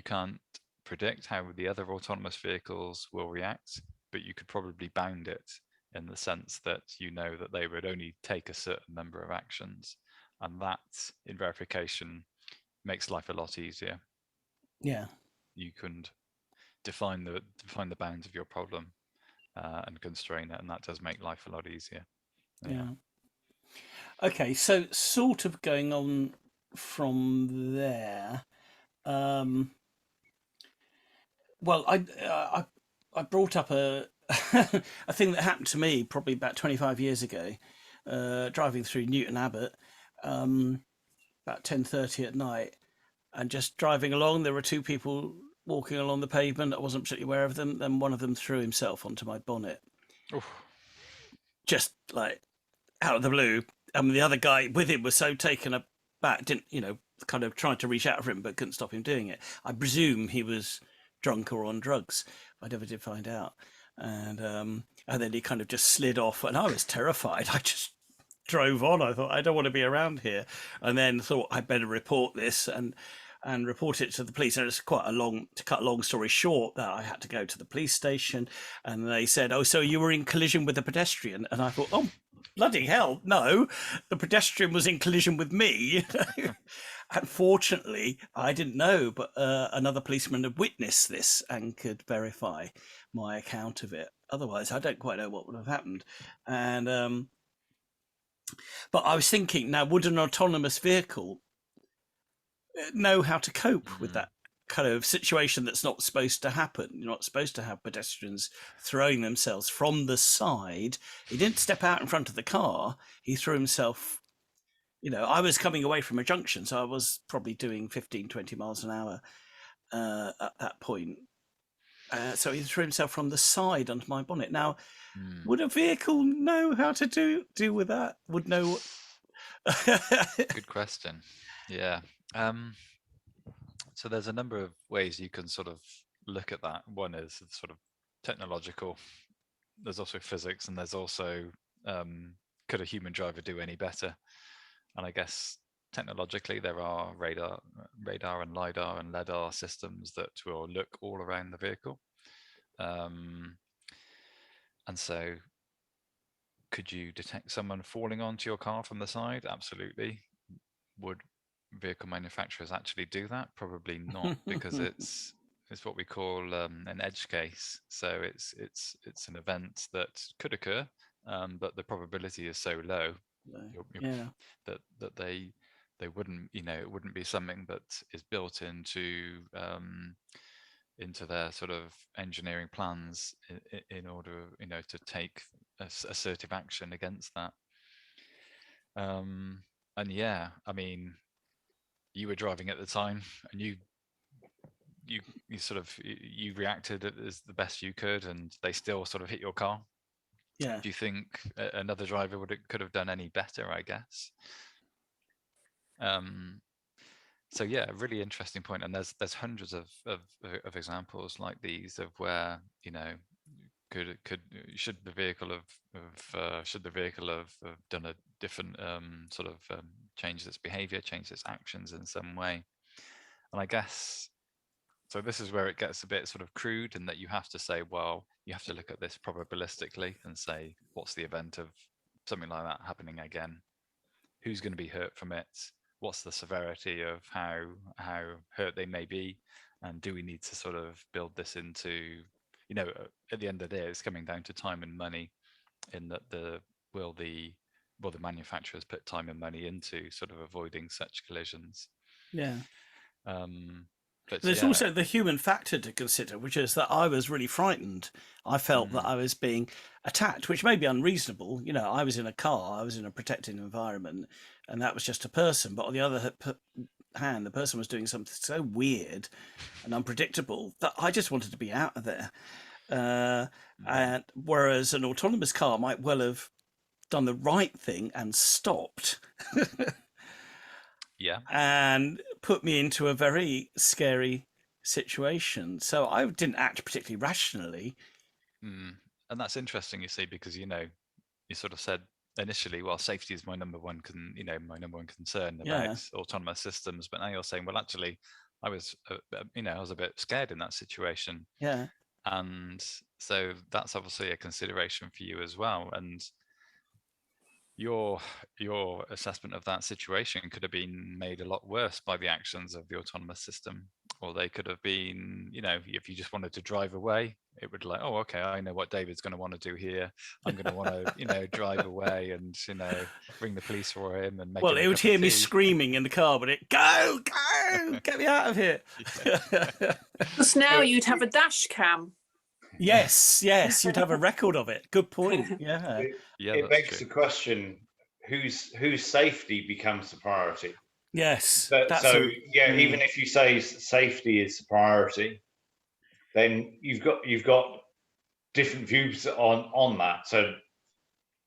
can't predict how the other autonomous vehicles will react, but you could probably bound it in the sense that you know that they would only take a certain number of actions, and that in verification makes life a lot easier. Yeah. You can define the bounds of your problem and constrain it, and that does make life a lot easier. Yeah. Okay, so sort of going on from there. Well, I brought up a a thing that happened to me probably about 25 years ago, driving through Newton Abbot, about 10:30 at night, and just driving along. There were two people walking along the pavement. I wasn't particularly aware of them. Then one of them threw himself onto my bonnet, Oof. just like out of the blue. And the other guy with him was so taken aback, didn't kind of tried to reach out for him, but couldn't stop him doing it. I presume he was drunk or on drugs. I never did find out. And then he kind of just slid off, and I was terrified. I just drove on. I thought, I don't want to be around here, and then thought I'd better report this and report it to the police. And it's quite a long, to cut a long story short, that I had to go to the police station, and they said, "Oh, so you were in collision with a pedestrian?" And I thought, "Oh, bloody hell, no, the pedestrian was in collision with me." Unfortunately, I didn't know, but another policeman had witnessed this and could verify my account of it. Otherwise, I don't quite know what would have happened. And but I was thinking, now, would an autonomous vehicle know how to cope with that kind of situation that's not supposed to happen? You're not supposed to have pedestrians throwing themselves from the side. He didn't step out in front of the car. He threw himself. I was coming away from a junction, so I was probably doing 15, 20 miles an hour at that point. So he threw himself from the side onto my bonnet. Now, would a vehicle know how to deal with that? Would know? Good question. Yeah. So there's a number of ways you can sort of look at that. One is sort of technological. There's also physics, and there's also could a human driver do any better? And I guess technologically there are radar and lidar and lidar systems that will look all around the vehicle. And so could you detect someone falling onto your car from the side? Absolutely. Would vehicle manufacturers actually do that? Probably not, because it's what we call an edge case. So it's an event that could occur, but the probability is so low Yeah. that they wouldn't, it wouldn't be something that is built into their sort of engineering plans in order, to take assertive action against that. And yeah, I mean, you were driving at the time, and you sort of you reacted as the best you could, and they still sort of hit your car. Yeah. Do you think another driver could have done any better? I guess. So yeah, really interesting point, and there's hundreds of examples like these of where should the vehicle have done a different sort of changed its behavior, changed its actions in some way. And I guess So this is where it gets a bit sort of crude, in that you have to say, well, you have to look at this probabilistically and say, what's the event of something like that happening again? Who's going to be hurt from it? What's the severity of how hurt they may be? And do we need to sort of build this into, at the end of the day, it's coming down to time and money, in that will the manufacturers put time and money into sort of avoiding such collisions. Yeah. But There's yeah, also the human factor to consider, which is that I was really frightened. I felt that I was being attacked, which may be unreasonable. I was in a car, I was in a protected environment, and that was just a person. But on the other hand, the person was doing something so weird and unpredictable that I just wanted to be out of there. And whereas an autonomous car might well have done the right thing and stopped. yeah. And put me into a very scary situation. So I didn't act particularly rationally. And that's interesting, you see, because you sort of said initially, well, safety is my number one concern about autonomous systems. But now you're saying, well, actually, I was a bit scared in that situation. Yeah. And so that's obviously a consideration for you as well. And your assessment of that situation could have been made a lot worse by the actions of the autonomous system, or they could have been, if you just wanted to drive away, it would like, oh, okay, I know what David's going to want to do here. I'm going to want to, drive away and ring the police for him and make him a It would cup of hear me tea. screaming in the car, but it go, get me out of here. Because now you'd have a dash cam. Yes, you'd have a record of it. Good point. Yeah. It begs the question: whose safety becomes the priority? Yes. Even if you say safety is the priority, then you've got different views on that. So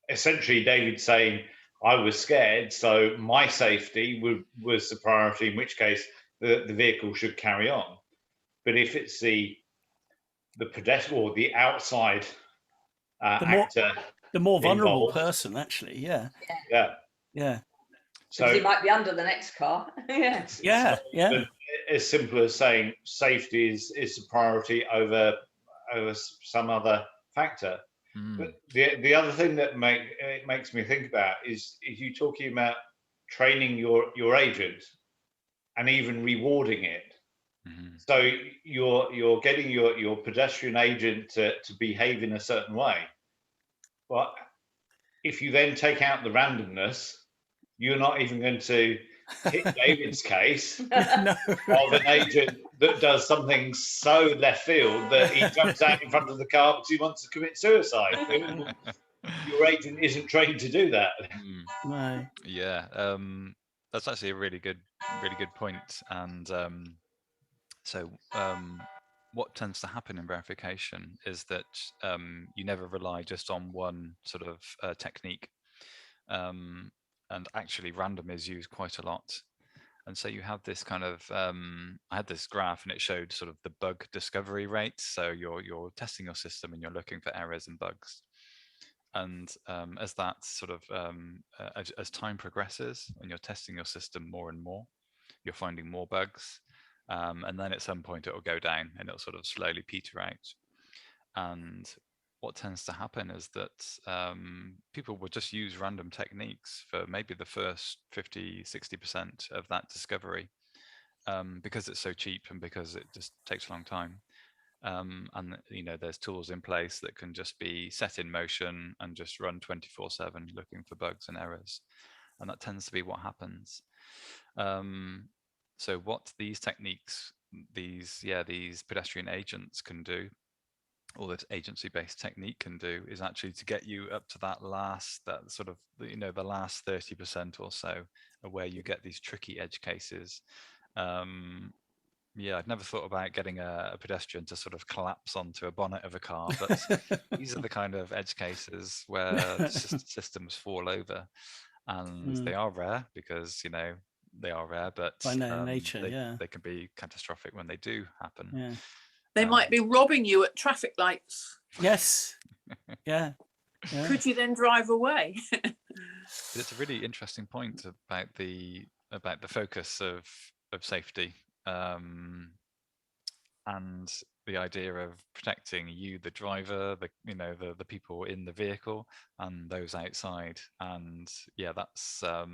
essentially, David's saying, I was scared, so my safety was the priority, in which case the vehicle should carry on. But if it's the pedestrian or the outside actor, the more vulnerable involved, person, actually, yeah. So he might be under the next car. Yeah. But as simple as saying safety is the priority over some other factor. But the other thing that makes me think about is you talking about training your agent and even rewarding it. So you're getting your pedestrian agent to behave in a certain way. But if you then take out the randomness, you're not even going to hit David's case of an agent that does something so left field that he jumps out in front of the car because he wants to commit suicide. Your agent isn't trained to do that. No. Yeah, that's actually a really good point. And what tends to happen in verification is that you never rely just on one sort of technique. And actually random is used quite a lot. And so you have this kind of, I had this graph and it showed sort of the bug discovery rate. So you're testing your system and you're looking for errors and bugs. And as that sort of, as time progresses and you're testing your system more and more, you're finding more bugs. And then at some point it will go down and it'll sort of slowly peter out. And what tends to happen is that people will just use random techniques for maybe the first 50-60% of that discovery, because it's so cheap and because it just takes a long time. And there's tools in place that can just be set in motion and just run 24/7 looking for bugs and errors, and that tends to be what happens. So what these techniques, these pedestrian agents can do, or this agency-based technique can do, is actually to get you up to that sort of, the last 30% or so, where you get these tricky edge cases. I'd never thought about getting a pedestrian to sort of collapse onto a bonnet of a car, but these are the kind of edge cases where systems fall over, and they are rare because they are rare, but by nature, they can be catastrophic when they do happen. They might be robbing you at traffic lights. Yes. Yeah. Could you then drive away? It's a really interesting point about the focus of safety. and the idea of protecting you, the driver, the people in the vehicle, and those outside. And yeah, that's a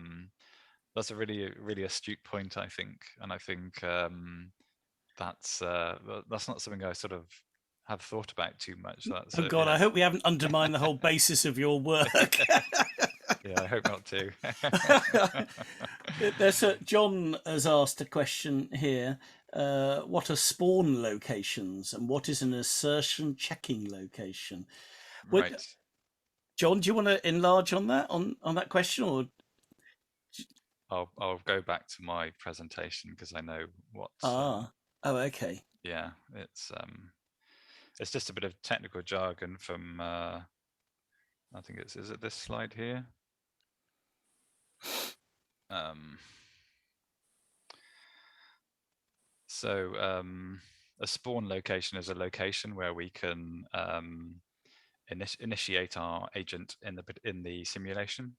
really astute point, I think. And I think that's not something I sort of have thought about too much. That's Oh God, I hope we haven't undermined the whole basis of your work. yeah, I hope not too. John has asked a question here. What are spawn locations and what is an assertion checking location? Right. John, do you want to enlarge on that that question, or? I'll go back to my presentation because I know what. Oh, okay. Yeah, it's just a bit of technical jargon from. I think is it this slide here? So a spawn location is a location where we can initiate our agent in the simulation.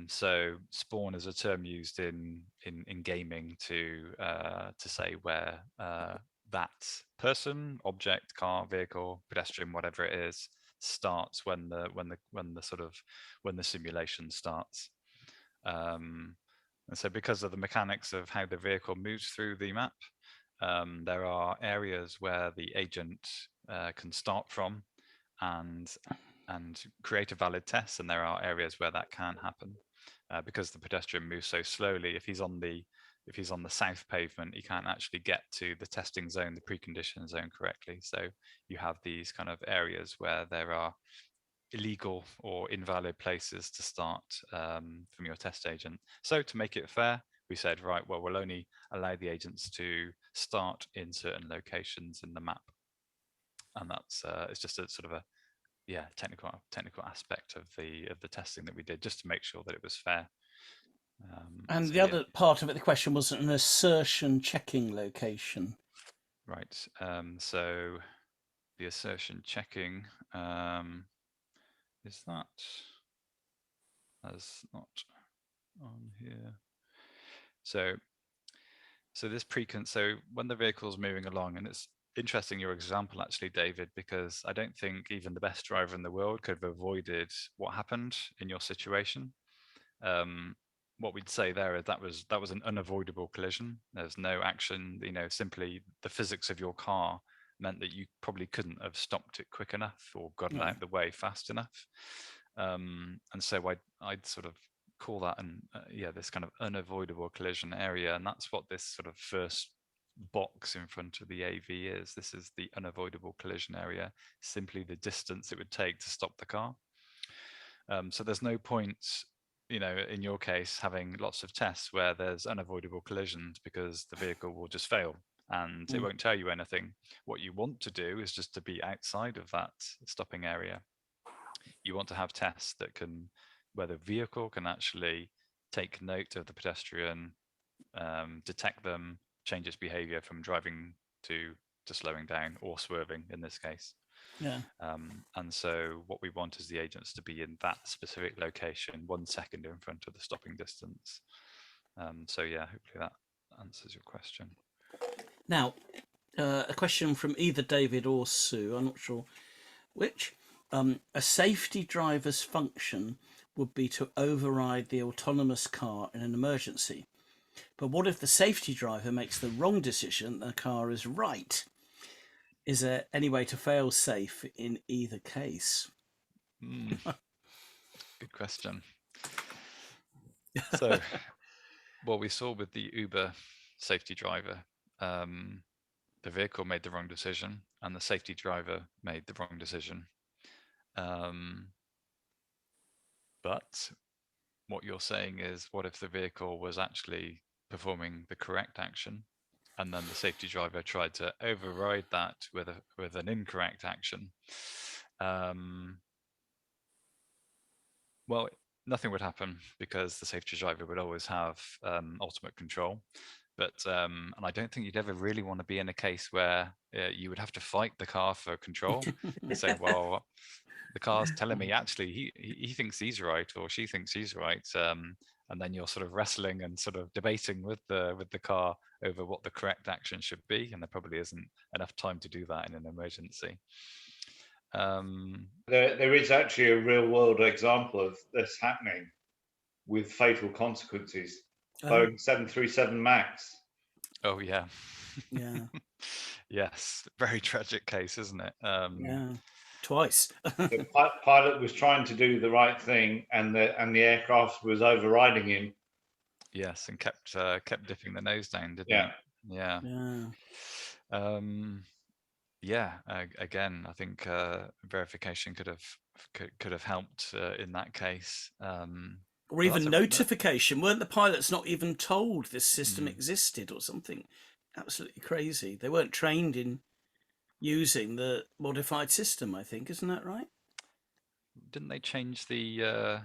So spawn is a term used in gaming to say where that person, object, car, vehicle, pedestrian, whatever it is, starts when the simulation starts. And so because of the mechanics of how the vehicle moves through the map, there are areas where the agent can start from and create a valid test, and there are areas where that can happen because the pedestrian moves so slowly. If he's on the south pavement, he can't actually get to the testing zone, the precondition zone correctly. So you have these kind of areas where there are illegal or invalid places to start from your test agent. So to make it fair, we said, right, well, we'll only allow the agents to start in certain locations in the map, and that's it's just a sort of a technical aspect of the testing that we did, just to make sure that it was fair. And the other part of it, the question was an assertion checking location. Right. So the assertion checking is that as not on here. So this so when the vehicle's moving along, and it's interesting your example actually, David, because I don't think even the best driver in the world could have avoided what happened in your situation. What we'd say there is that was an unavoidable collision. There's no action, simply the physics of your car meant that you probably couldn't have stopped it quick enough or got it out of the way fast enough. And so I'd sort of call that this kind of unavoidable collision area, and that's what this sort of first box in front of the AV is. This is the unavoidable collision area, simply the distance it would take to stop the car. So there's no point, in your case, having lots of tests where there's unavoidable collisions, because the vehicle will just fail and it won't tell you anything. What you want to do is just to be outside of that stopping area. You want to have tests where the vehicle can actually take note of the pedestrian, detect them, change its behavior from driving to slowing down or swerving in this case. Yeah. And so what we want is the agents to be in that specific location 1 second in front of the stopping distance. So yeah, hopefully that answers your question. Now, a question from either David or Sue, I'm not sure which. A safety driver's function would be to override the autonomous car in an emergency. But what if the safety driver makes the wrong decision and the car is right? Is there any way to fail safe in either case? Good question. So what we saw with the Uber safety driver, the vehicle made the wrong decision and the safety driver made the wrong decision. But what you're saying is, what if the vehicle was actually performing the correct action, and then the safety driver tried to override that with an incorrect action? Well, nothing would happen, because the safety driver would always have ultimate control. But and I don't think you'd ever really want to be in a case where you would have to fight the car for control and say, well, the car's telling me actually he thinks he's right, or she thinks he's right, and then you're sort of wrestling and sort of debating with the car over what the correct action should be, and there probably isn't enough time to do that in an emergency. There is actually a real world example of this happening with fatal consequences. Boeing 737 Max. Oh yeah. Yeah. Yes, very tragic case, isn't it? Yeah, twice. The pilot was trying to do the right thing, and the aircraft was overriding him. Yes, and kept dipping the nose down, didn't Yeah. it? Yeah. Yeah. Yeah. Again, I think verification could have helped in that case. Or even notification. Weren't the pilots not even told this system existed or something? Absolutely crazy. They weren't trained in using the modified system, I think. Isn't that right? Didn't they change the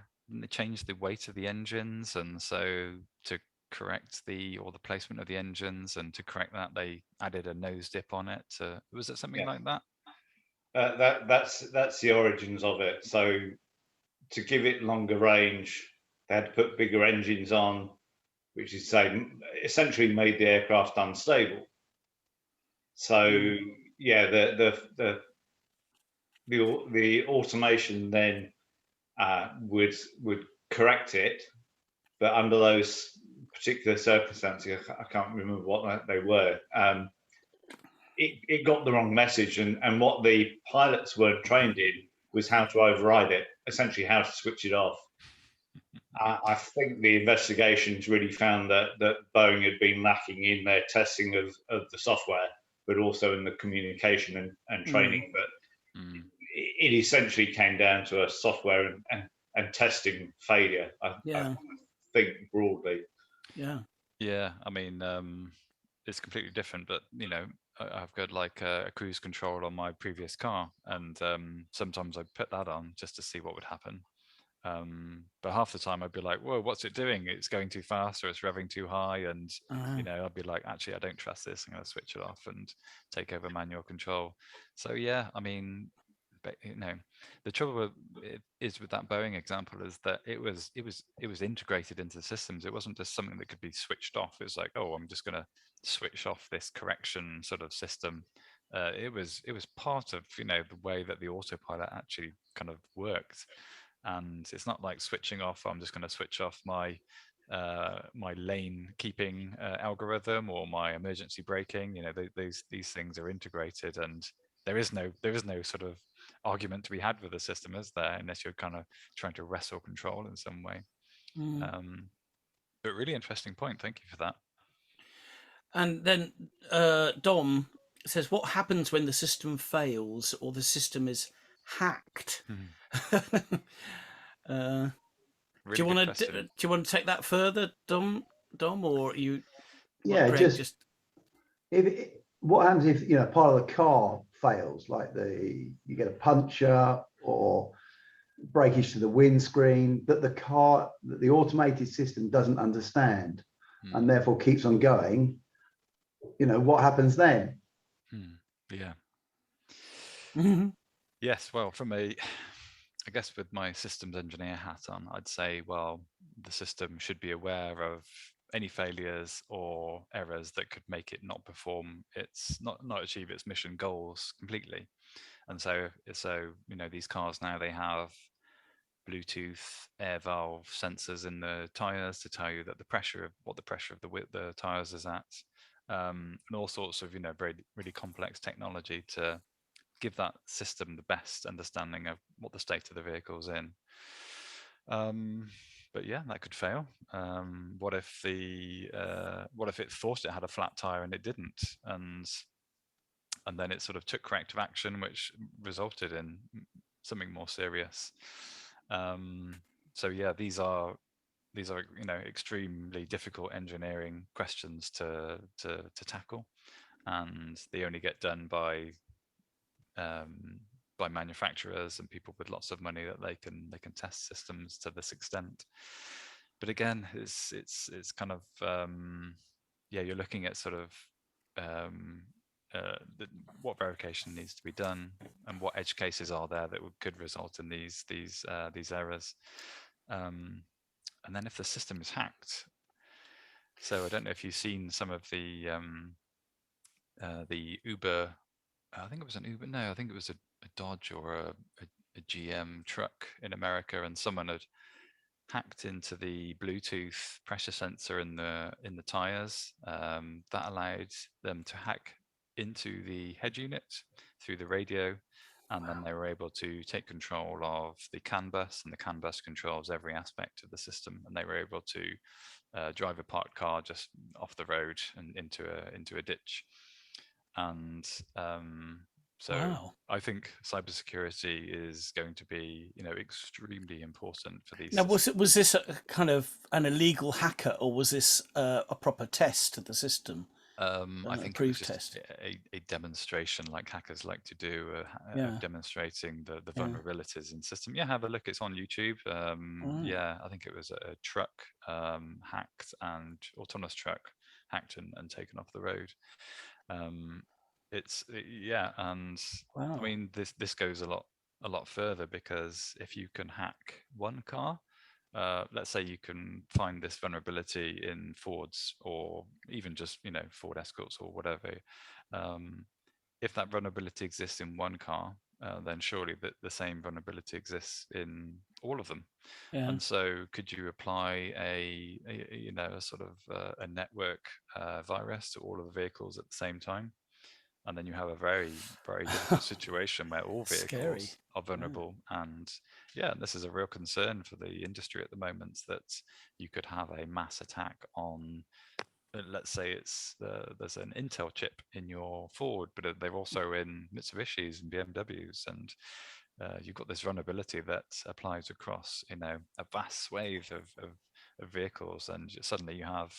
weight of the engines, and so to correct the placement of the engines, and to correct that they added a nose dip on it? Was it something like that? That's the origins of it. So to give it longer range, they had to put bigger engines on, which is essentially made the aircraft unstable. So yeah, the automation then would correct it, but under those particular circumstances, I can't remember what they were. It got the wrong message, and what the pilots weren't trained in was how to override it, essentially how to switch it off. I think the investigations really found that Boeing had been lacking in their testing of the software, but also in the communication and training. But it essentially came down to a software and testing failure, I think, broadly. Yeah. I mean, it's completely different, but I've got like a cruise control on my previous car, and sometimes I put that on just to see what would happen. But half the time I'd be like, whoa, what's it doing? It's going too fast, or it's revving too high. And, I'd be like, actually, I don't trust this. I'm going to switch it off and take over manual control. So, yeah, I mean, but, the trouble is with that Boeing example is that it was integrated into the systems. It wasn't just something that could be switched off. It was like, oh, I'm just going to switch off this correction sort of system. It was part of the way that the autopilot actually kind of worked. And it's not like switching off. I'm just going to switch off my lane keeping algorithm or my emergency braking. These things are integrated, and there is no sort of argument to be had with the system, is there? Unless you're kind of trying to wrestle control in some way. But really interesting point. Thank you for that. And then Dom says, what happens when the system fails or the system is hacked? Really do you want to take that further, Dom, or you? Yeah, just what happens if part of the car fails, like you get a puncture or breakage to the windscreen that the automated system doesn't understand and therefore keeps on going. What happens then? Yeah. Yes. Well, I guess with my systems engineer hat on, I'd say, well, the system should be aware of any failures or errors that could make it not perform not achieve its mission goals completely. And so these cars now, they have Bluetooth air valve sensors in the tires to tell you that the pressure of the tires is at, and all sorts of very really complex technology to give that system the best understanding of what the state of the vehicle is in. But yeah, that could fail. What if it thought it had a flat tire and it didn't, and then it sort of took corrective action, which resulted in something more serious. So yeah, these are extremely difficult engineering questions to tackle, and they only get done by manufacturers and people with lots of money that they can test systems to this extent. But again, it's kind of you're looking at sort of what verification needs to be done and what edge cases are there that could result in these errors. and then if the system is hacked, so I don't know if you've seen some of the Uber. I think it was an Uber. No, I think it was a Dodge or a GM truck in America, and someone had hacked into the Bluetooth pressure sensor in the tires. That allowed them to hack into the head unit through the radio, and then they were able to take control of the CAN bus, and the CAN bus controls every aspect of the system, and they were able to drive a parked car just off the road and into a ditch. And so Wow. I think cybersecurity is going to be, extremely important for these Now, systems. was this a kind of an illegal hacker, or was this a proper test of the system? I think it was approved just test. a demonstration, like hackers like to do, Yeah. of demonstrating the Yeah. vulnerabilities in system. Yeah, have a look. It's on YouTube. Right. Yeah, I think it was a truck hacked, and autonomous truck hacked and taken off the road. Yeah, and Wow. I mean this goes a lot further, because if you can hack one car, let's say you can find this vulnerability in Fords, or even just Ford Escorts or whatever. If that vulnerability exists in one car, then surely the same vulnerability exists in all of them. Yeah. And so, could you apply a sort of a network virus to all of the vehicles at the same time? And then you have a very, very difficult situation where all vehicles Scary. are vulnerable. And yeah, this is a real concern for the industry at the moment, that you could have a mass attack on, let's say there's an Intel chip in your Ford, but they're also in Mitsubishis and BMWs, and you've got this vulnerability that applies across a vast swathe of vehicles, and suddenly you have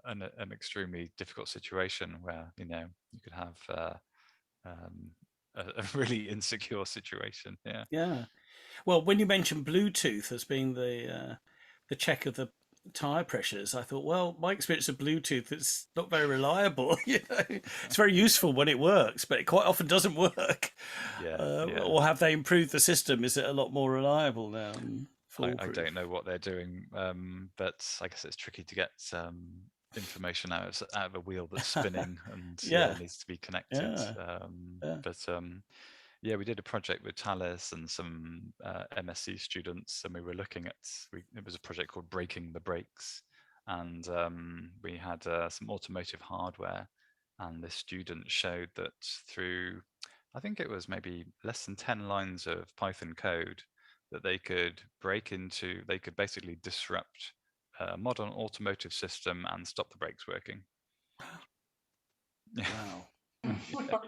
an extremely difficult situation where you could have a really insecure situation. Yeah. Yeah. Well, when you mentioned Bluetooth as being the check of the tire pressures, I thought, well, my experience of Bluetooth, it's not very reliable. It's very useful when it works, but it quite often doesn't work. Yeah. Or have they improved the system? Is it a lot more reliable now? I don't know what they're doing, but I guess it's tricky to get information out of a wheel that's spinning and Yeah. needs to be connected. Yeah. Yeah, we did a project with Thales and some MSc students, and we were looking at, it was a project called Breaking the Brakes, and we had some automotive hardware, and this student showed that through, I think it was maybe less than 10 lines of Python code, that they could they could basically disrupt a modern automotive system and stop the brakes working. Wow.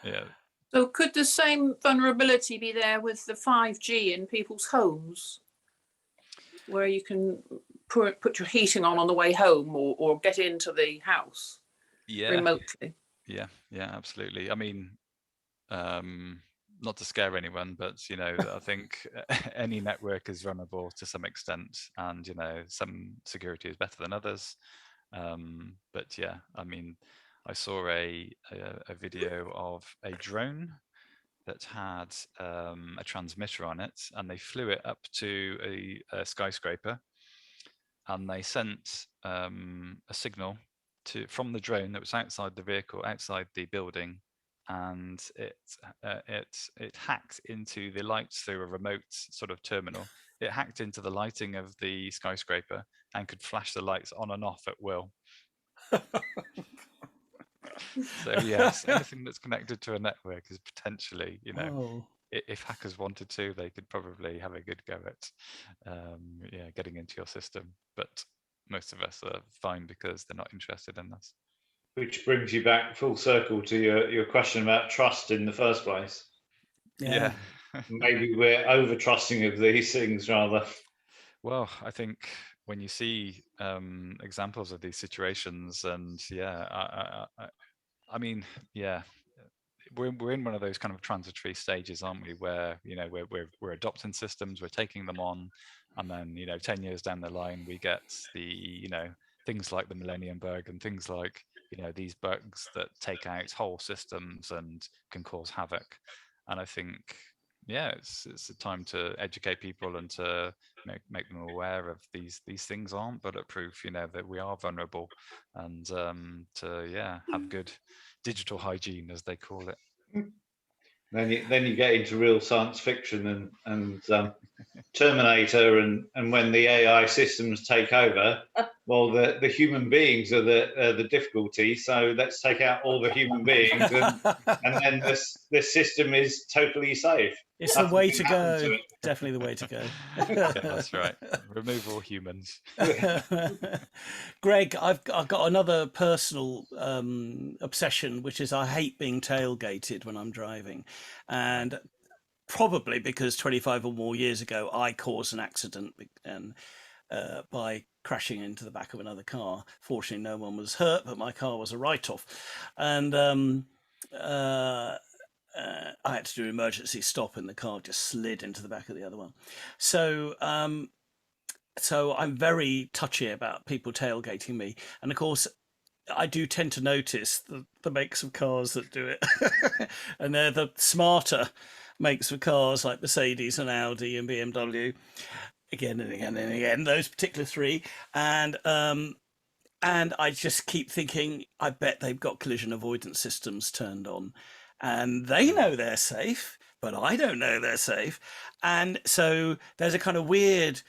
Yeah. So could the same vulnerability be there with the 5G in people's homes, where you can put your heating on the way home, or get into the house remotely? Yeah, absolutely. I mean, not to scare anyone, but I think any network is vulnerable to some extent, and some security is better than others. But yeah, I mean, I saw a video of a drone that had a transmitter on it, and they flew it up to a skyscraper, and they sent a signal from the drone that was outside the vehicle, outside the building, and it hacked into the lights through a remote sort of terminal. It hacked into the lighting of the skyscraper and could flash the lights on and off at will. So yes, anything that's connected to a network is potentially, Oh. if hackers wanted to, they could probably have a good go at getting into your system. But most of us are fine because they're not interested in us. Which brings you back full circle to your question about trust in the first place. Yeah. Maybe we're over trusting of these things rather. Well, I think when you see examples of these situations, and I mean, yeah, we're in one of those kind of transitory stages, aren't we? Where we're adopting systems, we're taking them on, and then 10 years down the line, we get the things like the Millennium Bug and things like these bugs that take out whole systems and can cause havoc. And I think yeah, it's a time to educate people and to make them aware of these things aren't bulletproof. That we are vulnerable, and to have good digital hygiene, as they call it. Then you get into real science fiction and Terminator, and when the AI systems take over, well, the human beings are the difficulty. So let's take out all the human beings, and then this system is totally safe. It's the Nothing way can to happen go. to it. Definitely the way to go. Yeah, that's right. Remove all humans. Greg, I've got another personal obsession, which is I hate being tailgated when I'm driving, and probably because 25 or more years ago I caused an accident and by crashing into the back of another car. Fortunately, no one was hurt, but my car was a write-off, and I had to do an emergency stop, and the car just slid into the back of the other one. So so I'm very touchy about people tailgating me, and of course I do tend to notice the makes of cars that do it, and they're the smarter makes of cars like Mercedes and Audi and BMW, again and again and again, those particular three, and I just keep thinking, I bet they've got collision avoidance systems turned on, and they know they're safe, but I don't know they're safe, and so there's a kind of weird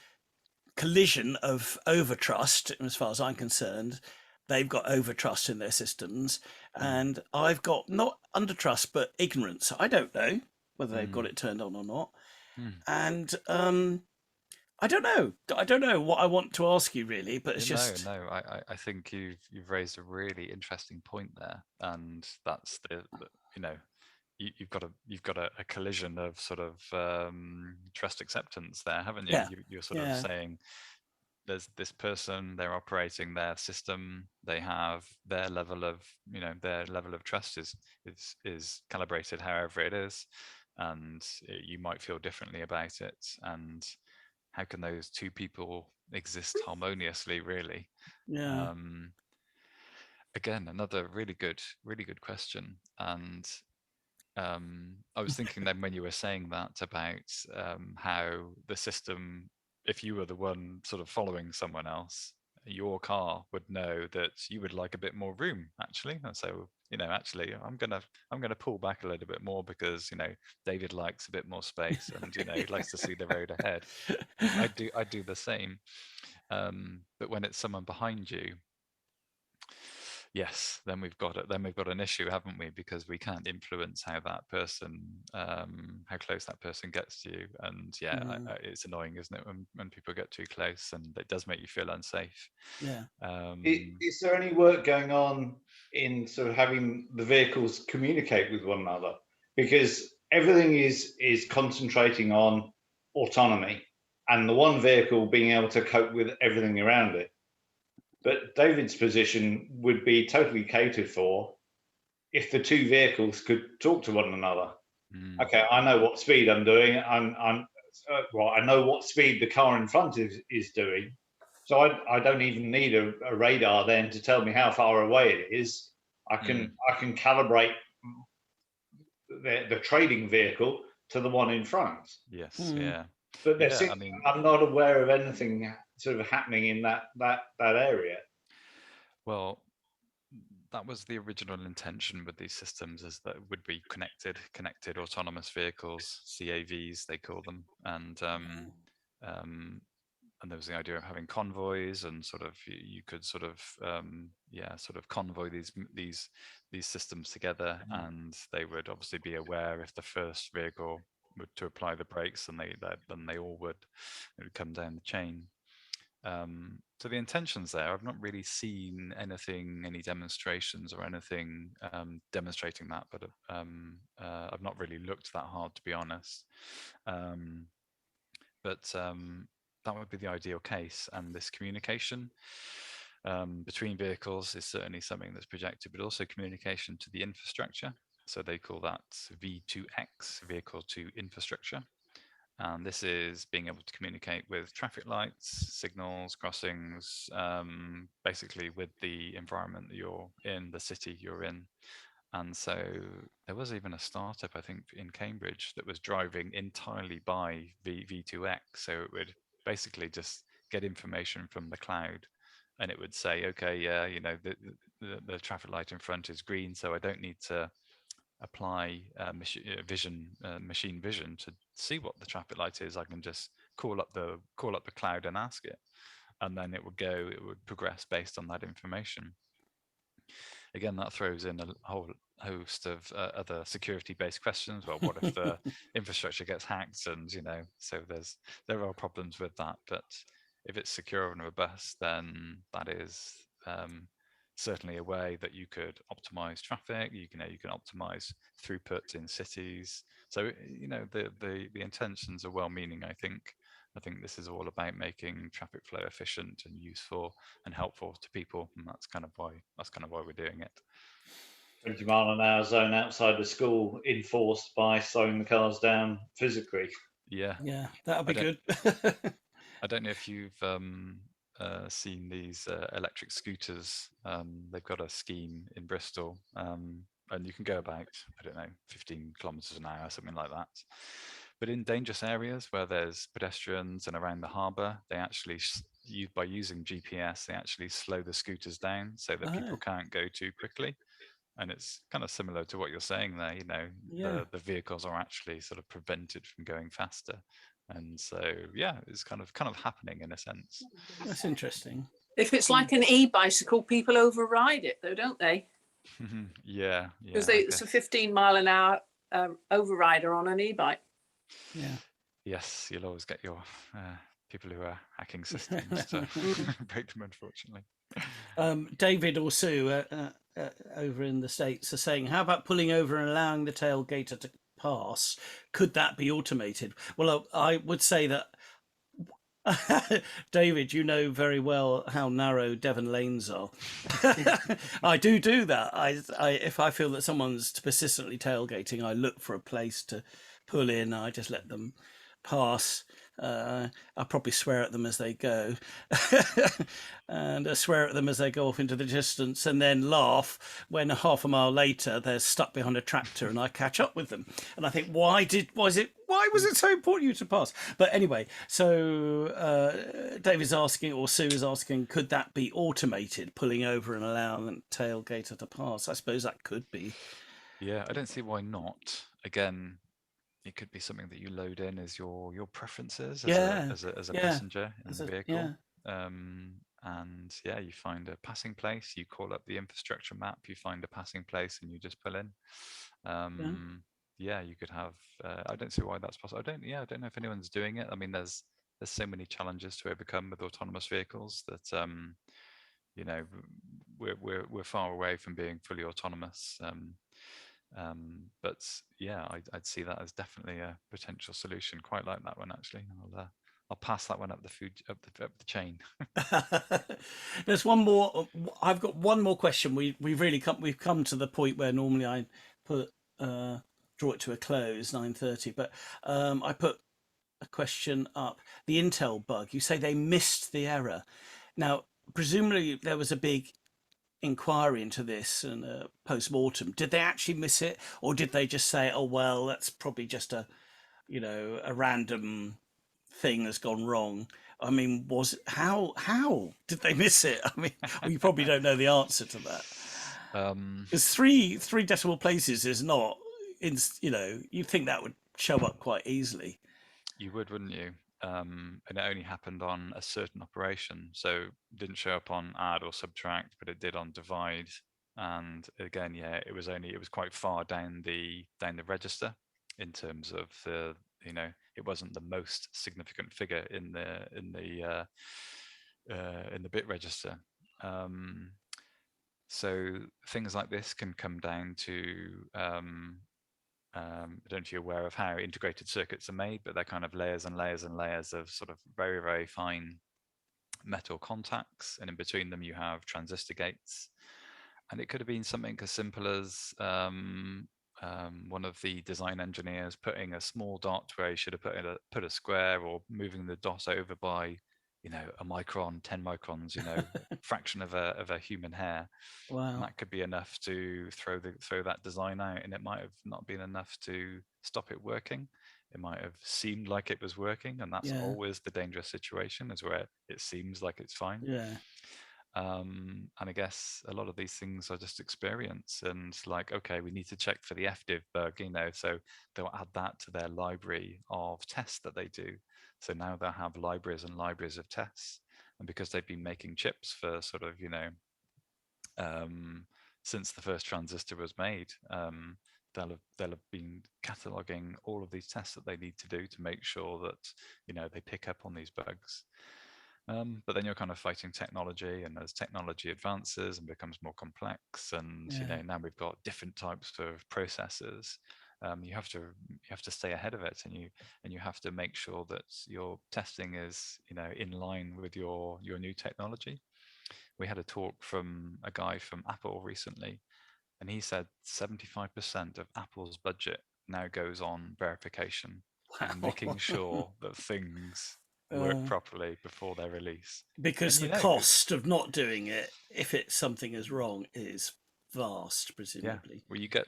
collision of overtrust, as far as I'm concerned. They've got overtrust in their systems, and I've got not undertrust but ignorance. I don't know whether they've got it turned on or not, and I don't know. I don't know what I want to ask you really, but it's just No. I think you've raised a really interesting point there, and that's you've got a collision of sort of trust acceptance there, haven't you? yeah, You're sort of yeah, saying there's this person, they're operating their system, they have their level of trust is calibrated however it is, and you might feel differently about it, and how can those two people exist harmoniously, really? yeah. Again, another really good question. And I was thinking then when you were saying that about how the system, if you were the one sort of following someone else, your car would know that you would like a bit more room, actually. And so, actually, I'm gonna pull back a little bit more because David likes a bit more space, and he likes to see the road ahead. I do the same. But when it's someone behind you, yes, then we've got it. Then we've got an issue, haven't we? Because we can't influence how that person, how close that person gets to you. And it's annoying, isn't it, when people get too close, and it does make you feel unsafe. Yeah. Is there any work going on in sort of having the vehicles communicate with one another? Because everything is concentrating on autonomy and the one vehicle being able to cope with everything around it. But David's position would be totally catered for if the two vehicles could talk to one another. Okay, I know what speed I'm doing. I know what speed the car in front is doing. So I don't even need a radar then to tell me how far away it is. I can calibrate the trading vehicle to the one in front. Yes, yeah. But I'm not aware of anything sort of happening in that area. Well, that was the original intention with these systems, is that it would be connected autonomous vehicles, CAVs they call them, and there was the idea of having convoys, and sort of you could sort of convoy these systems together, and they would obviously be aware if the first vehicle were to apply the brakes, and then they all would, it would come down the chain. So the intention's there. I've not really seen any demonstrations or anything demonstrating that, but I've not really looked that hard, to be honest. But that would be the ideal case, and this communication between vehicles is certainly something that's projected, but also communication to the infrastructure. So they call that V2X, vehicle to infrastructure. And this is being able to communicate with traffic lights, signals, crossings, basically with the environment that you're in, the city you're in. And so there was even a startup, I think, in Cambridge that was driving entirely by V2X. So it would basically just get information from the cloud, and it would say, okay, yeah, you know, the traffic light in front is green, so I don't need to apply machine vision to see what the traffic light is. I can just call up the cloud and ask it, and then it would progress based on that information. Again, that throws in a whole host of other security-based questions. Well, what if the infrastructure gets hacked? And so there are problems with that. But if it's secure and robust, then that is certainly a way that you could optimize traffic. You can optimize throughput in cities. So the intentions are well-meaning. I think this is all about making traffic flow efficient and useful and helpful to people, and that's kind of why we're doing it. 20-mile-an-hour zone outside the school enforced by slowing the cars down physically. Yeah, that'll be good. I don't know if you've seen these electric scooters. They've got a scheme in Bristol, and you can go about, I don't know, 15 kilometers an hour, something like that. But in dangerous areas where there's pedestrians and around the harbour, they actually, by using GPS, they actually slow the scooters down so that people can't go too quickly. And it's kind of similar to what you're saying there. The vehicles are actually sort of prevented from going faster. And so, yeah, it's kind of happening in a sense. That's interesting. If it's like an e-bicycle, people override it, though, don't they? Yeah. Because it's a 15-mile-an-hour overrider on an e-bike. Yeah. Yes, you'll always get your people who are hacking systems to break them, unfortunately. David or Sue over in the States are saying, how about pulling over and allowing the tailgater to pass? Could that be automated? Well, I would say that David, you know very well how narrow Devon lanes are. I do that. If I feel that someone's persistently tailgating, I look for a place to pull in. I just let them pass. I'll probably swear at them as they go, and I swear at them as they go off into the distance, and then laugh when half a mile later they're stuck behind a tractor and I catch up with them. And I think, why was it so important you to pass? But anyway, so David's asking, or Sue is asking, could that be automated, pulling over and allowing the tailgater to pass? I suppose that could be. Yeah, I don't see why not. Again, it could be something that you load in as your preferences as a passenger in the vehicle. And you find a passing place, you call up the infrastructure map, you find a passing place, and you just pull in. You could have. I don't see why that's possible. I don't know if anyone's doing it. I mean, there's so many challenges to overcome with autonomous vehicles that we're far away from being fully autonomous. But yeah, I'd see that as definitely a potential solution. Quite like that one, actually. I'll pass that one up the chain. There's one more. I've got one more question. We've come to the point where normally I put draw it to a close, 9:30. But I put a question up. The Intel bug. You say they missed the error. Now, presumably there was a big inquiry into this and post-mortem. Did they actually miss it, or did they just say, oh well, that's probably just a random thing that's gone wrong? I mean, how did they miss it? I mean, you probably don't know the answer to that. Because three decimal places is not you'd think that would show up quite easily. You would, wouldn't you? And it only happened on a certain operation, so it didn't show up on add or subtract, but it did on divide. And again, it was quite far down the register in terms of it wasn't the most significant figure in the bit register. So things like this can come down to I don't know if you're aware of how integrated circuits are made, but they're kind of layers and layers and layers of sort of very, very fine metal contacts, and in between them you have transistor gates. And it could have been something as simple as one of the design engineers putting a small dot where he should have put a square, or moving the dot over by you know, a micron, 10 microns, you know, fraction of a human hair. Wow. And that could be enough to throw that design out, and it might have not been enough to stop it working. It might have seemed like it was working, and that's always the dangerous situation, is where it seems like it's fine. Yeah. And I guess a lot of these things are just experience, and like, okay, we need to check for the FDiv bug, you know, so they'll add that to their library of tests that they do. So now they'll have libraries and libraries of tests, and because they've been making chips for sort of, you know, since the first transistor was made, they'll have been cataloging all of these tests that they need to do to make sure that, you know, they pick up on these bugs. But then you're kind of fighting technology, and as technology advances and becomes more complex, and you know, now we've got different types of processors. You have to stay ahead of it, and you have to make sure that your testing is, you know, in line with your new technology. We had a talk from a guy from Apple recently, and he said 75% of Apple's budget now goes on verification and making sure that things work properly before their release. Because And, the cost of not doing it, if it's something is wrong, is vast, presumably. Yeah. Well, you get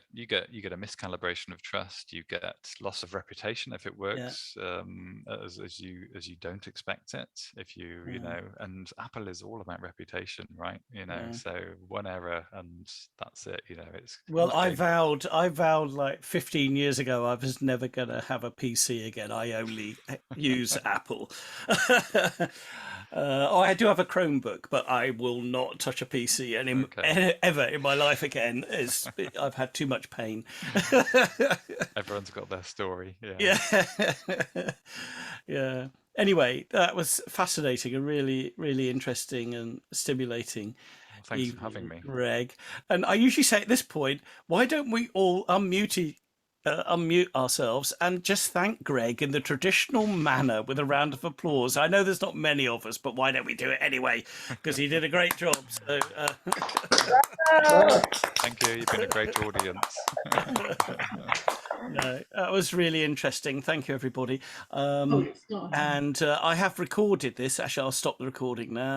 a miscalibration of trust. You get loss of reputation if it works as you don't expect it. If you know, and Apple is all about reputation, right? You know, so one error and that's it. You know, it's well, I vowed like 15 years ago I was never going to have a PC again. I only use Apple. I do have a Chromebook, but I will not touch a PC ever in my life again. I've had too much pain. Everyone's got their story. Yeah. Anyway, that was fascinating and really, really interesting and stimulating. Well, thanks for having me, Greg. And I usually say at this point, why don't we all unmute ourselves and just thank Greg in the traditional manner with a round of applause. I know there's not many of us, but why don't we do it anyway? Because he did a great job. So, thank you. You've been a great audience. No, that was really interesting. Thank you, everybody. And I have recorded this. Actually, I'll stop the recording now.